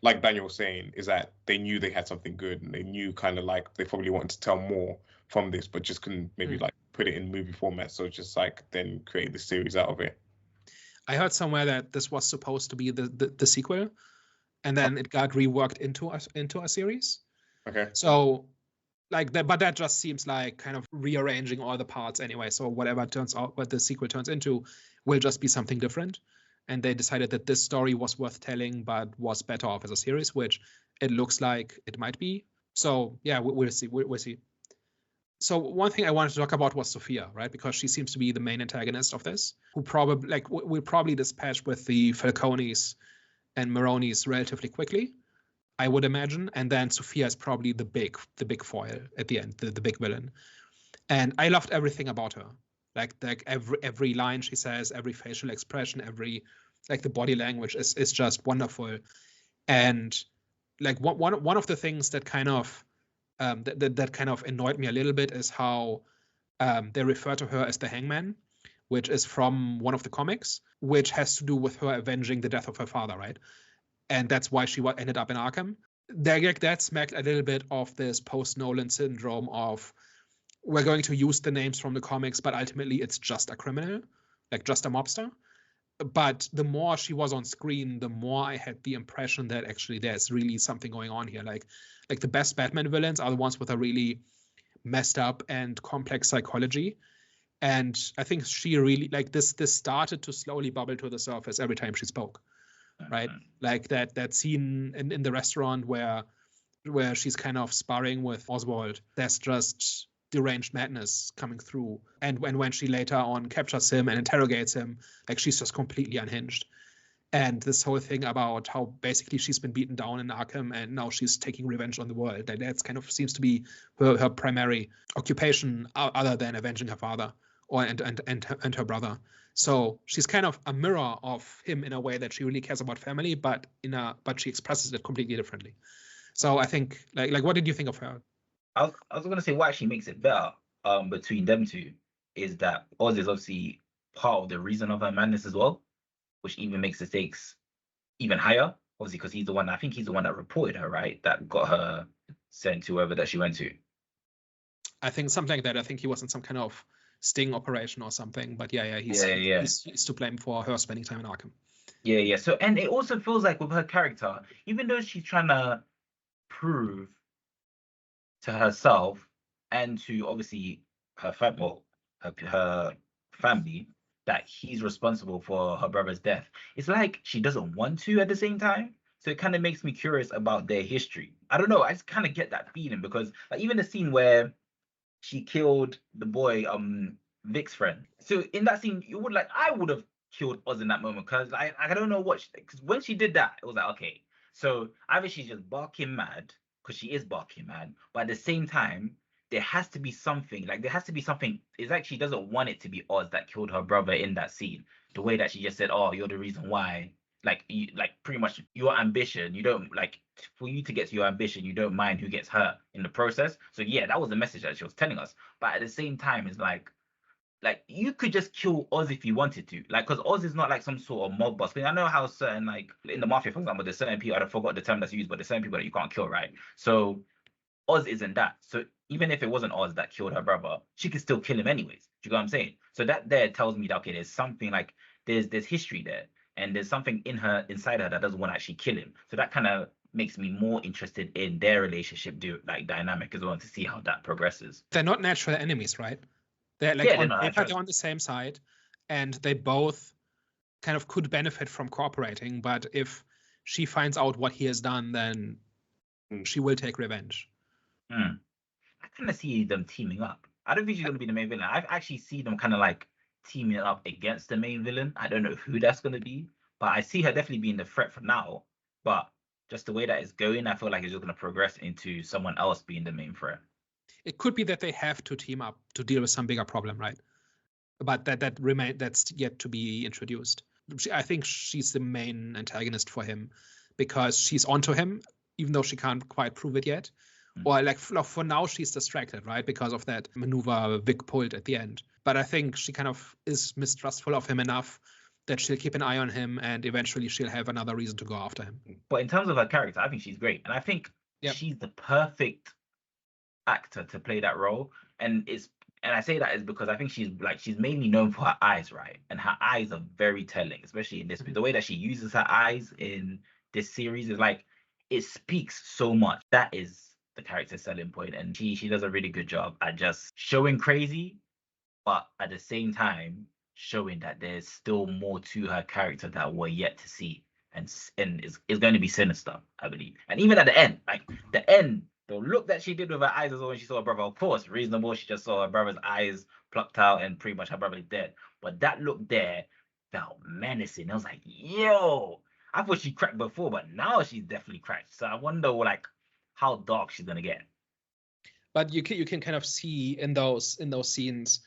like Daniel was saying, is that they knew they had something good, and they knew kind of like they probably wanted to tell more from this, but just couldn't maybe like put it in movie format. So just like then create the series out of it. I heard somewhere that this was supposed to be the sequel, and then it got reworked into a series. Okay. So like that, but that just seems like kind of rearranging all the parts anyway. So whatever turns out, what the sequel turns into, will just be something different. And they decided that this story was worth telling, but was better off as a series, which it looks like it might be. So yeah, we'll see. We'll see. So one thing I wanted to talk about was Sophia, right? Because she seems to be the main antagonist of this, who probably like will probably dispatch with the Falconis and Maronis relatively quickly, I would imagine. And then Sophia is probably the big foil at the end, the big villain. And I loved everything about her, like every line she says, every facial expression, every like the body language is just wonderful. And like one of the things that kind of that kind of annoyed me a little bit is how they refer to her as the Hangman, which is from one of the comics, which has to do with her avenging the death of her father, right? And that's why she ended up in Arkham. That smacked a little bit of this post-Nolan syndrome of we're going to use the names from the comics, but ultimately it's just a criminal, like just a mobster. But the more she was on screen, the more I had the impression that actually there's really something going on here. Like the best Batman villains are the ones with a really messed up and complex psychology. And I think she really, like this started to slowly bubble to the surface every time she spoke, right? Like that scene in the restaurant where she's kind of sparring with Oswald, there's just deranged madness coming through. And when she later on captures him and interrogates him, like she's just completely unhinged. And this whole thing about how basically she's been beaten down in Arkham and now she's taking revenge on the world. That's kind of seems to be her primary occupation other than avenging her father and her brother. So she's kind of a mirror of him in a way that she really cares about family, but she expresses it completely differently. So I think like what did you think of her? I was gonna say what actually makes it better between them two is that Oz is obviously part of the reason of her madness as well, which even makes the stakes even higher. Obviously, because he's the one that reported her, right? That got her sent to wherever that she went to. I think something like that. I think he was in some kind of sting operation or something. But he's to blame for her spending time in Arkham. Yeah. So, and it also feels like with her character, even though she's trying to prove to herself and to obviously her family that he's responsible for her brother's death, it's like she doesn't want to at the same time. So it kind of makes me curious about their history. I don't know. I just kind of get that feeling because like even the scene where she killed the boy, Vic's friend. So in that scene, I would have killed Oz in that moment because I don't know because when she did that, it was like, okay, so either she's just barking mad because she is barking mad, but at the same time, there has to be something. Like there has to be something. It's like she doesn't want it to be Oz that killed her brother in that scene. The way that she just said, "Oh, you're the reason why." Like pretty much your ambition. You don't like for you to get to your ambition. You don't mind who gets hurt in the process. So yeah, that was the message that she was telling us. But at the same time, it's like you could just kill Oz if you wanted to, like, because Oz is not like some sort of mob boss. I know how certain, like in the mafia, for example, there's certain people, I forgot the term that's used, but there's certain people that you can't kill, right? So Oz isn't that. So even if it wasn't Oz that killed her brother, she could still kill him anyways. Do you know what I'm saying? So that there tells me that okay, there's something like there's history there, and there's something inside her that doesn't want to actually kill him. So that kind of makes me more interested in their relationship, dynamic as well, to see how that progresses. They're not natural enemies, right? They're like on paper, they're on the same side, and they both kind of could benefit from cooperating. But if she finds out what he has done, then she will take revenge. I kind of see them teaming up. I don't think she's going to be the main villain. I actually see them kind of like teaming up against the main villain. I don't know who that's going to be, but I see her definitely being the threat for now. But just the way that it's going, I feel like it's just going to progress into someone else being the main threat. It could be that they have to team up to deal with some bigger problem, right? But that's yet to be introduced. I think she's the main antagonist for him because she's onto him, even though she can't quite prove it yet. Or like for now, she's distracted, right? Because of that maneuver Vic pulled at the end. But I think she kind of is mistrustful of him enough that she'll keep an eye on him, and eventually she'll have another reason to go after him. But in terms of her character, I think she's great. And I think she's the perfect actor to play that role. And I say that is because I think she's mainly known for her eyes, right? And her eyes are very telling, especially in this. The way that she uses her eyes in this series is like, it speaks so much. That is the character's selling point, and she does a really good job at just showing crazy, but at the same time showing that there's still more to her character that we're yet to see, and is going to be sinister, I believe. And even at the end, the look that she did with her eyes as well when she saw her brother, of course, reasonable. She just saw her brother's eyes plucked out and pretty much her brother is dead. But that look there felt menacing. I was like, yo, I thought she cracked before, but now she's definitely cracked. So I wonder, like, how dark she's gonna get. But you can kind of see in those scenes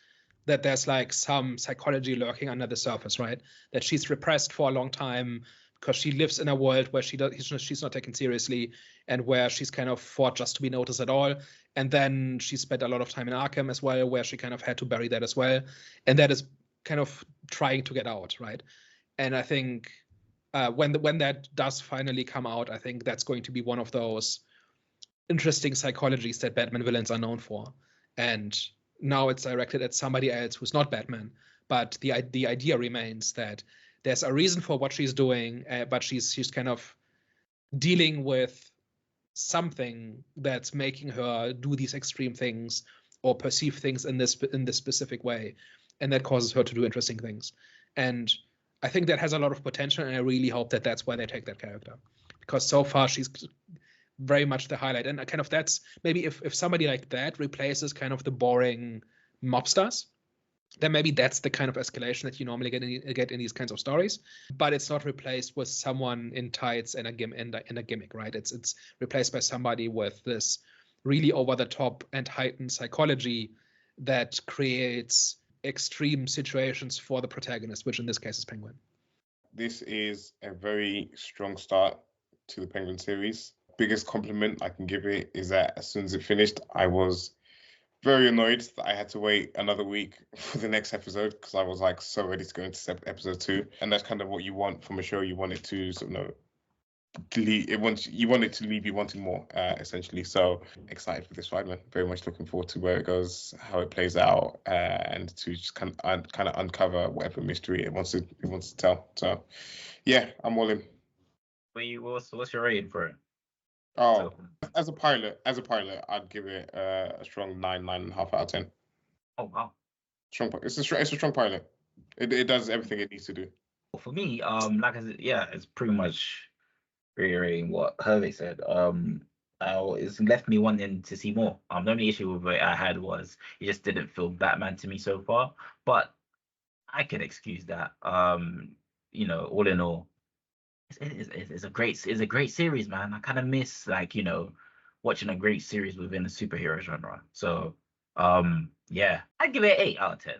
that there's like some psychology lurking under the surface, right? That she's repressed for a long time because she lives in a world where she's not taken seriously, and where she's kind of fought just to be noticed at all. And then she spent a lot of time in Arkham as well, where she kind of had to bury that as well. And that is kind of trying to get out, right? And I think when that does finally come out, I think that's going to be one of those interesting psychologies that Batman villains are known for. And now it's directed at somebody else who's not Batman, but the idea remains that there's a reason for what she's doing, but she's kind of dealing with something that's making her do these extreme things or perceive things in this specific way, and that causes her to do interesting things. And I think that has a lot of potential, and I really hope that that's where they take that character, because so far she's very much the highlight. And kind of that's maybe if somebody like that replaces kind of the boring mobsters, then maybe that's the kind of escalation that you normally get in these kinds of stories. But it's not replaced with someone in tights and a gimmick, right? It's replaced by somebody with this really over the top and heightened psychology that creates extreme situations for the protagonist, which in this case is Penguin. This is a very strong start to the Penguin series. Biggest compliment I can give it is that as soon as it finished, I was very annoyed that I had to wait another week for the next episode, because I was like so ready to go into episode 2. And that's kind of what you want from a show. You want it to sort of you want it to leave you wanting more, essentially. So excited for this ride, man. Very much looking forward to where it goes, how it plays out, and to just kind of uncover whatever mystery it wants to tell. So yeah, I'm all in. What's your rating for it? Oh, as a pilot, I'd give it a strong 9.5 out of 10. Oh wow, strong. It's a strong pilot. It does everything it needs to do. Well, for me, like I said, yeah, it's pretty much reiterating what Hervé said. It's left me wanting to see more. The only issue with it I had was it just didn't feel Batman to me so far, but I can excuse that. All in all, it's a great series, man. I kind of miss, like, watching a great series within the superhero genre. So yeah, I'd give it an 8 out of 10.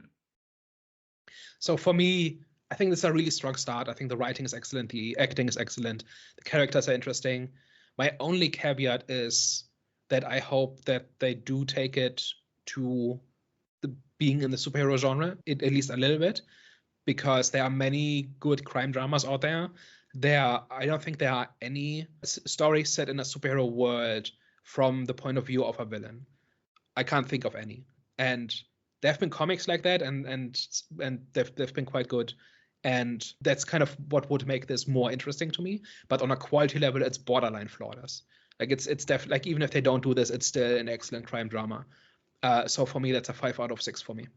So for me, I think this is a really strong start. I think the writing is excellent, the acting is excellent, the characters are interesting. My only caveat is that I hope that they do take it to the being in the superhero genre, at least a little bit, because there are many good crime dramas out there. I don't think there are any stories set in a superhero world from the point of view of a villain. I can't think of any. And there have been comics like that, and they've been quite good. And that's kind of what would make this more interesting to me. But on a quality level, it's borderline flawless. Like it's definitely, like, even if they don't do this, it's still an excellent crime drama. So for me, that's a 5 out of 6 for me.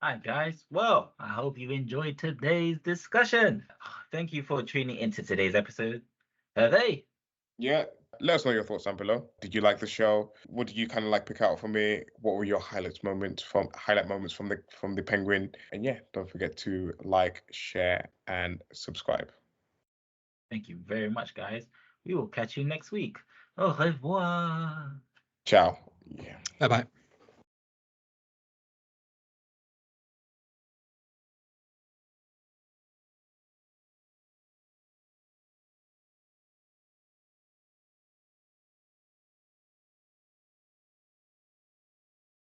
All right, guys. Well, I hope you enjoyed today's discussion. Thank you for tuning into today's episode. Hey. Yeah, let us know your thoughts down below. Did you like the show? What did you kind of like pick out for me? What were your highlight moments from the Penguin? And yeah, don't forget to like, share, and subscribe. Thank you very much, guys. We will catch you next week. Au revoir. Ciao. Yeah. Bye-bye.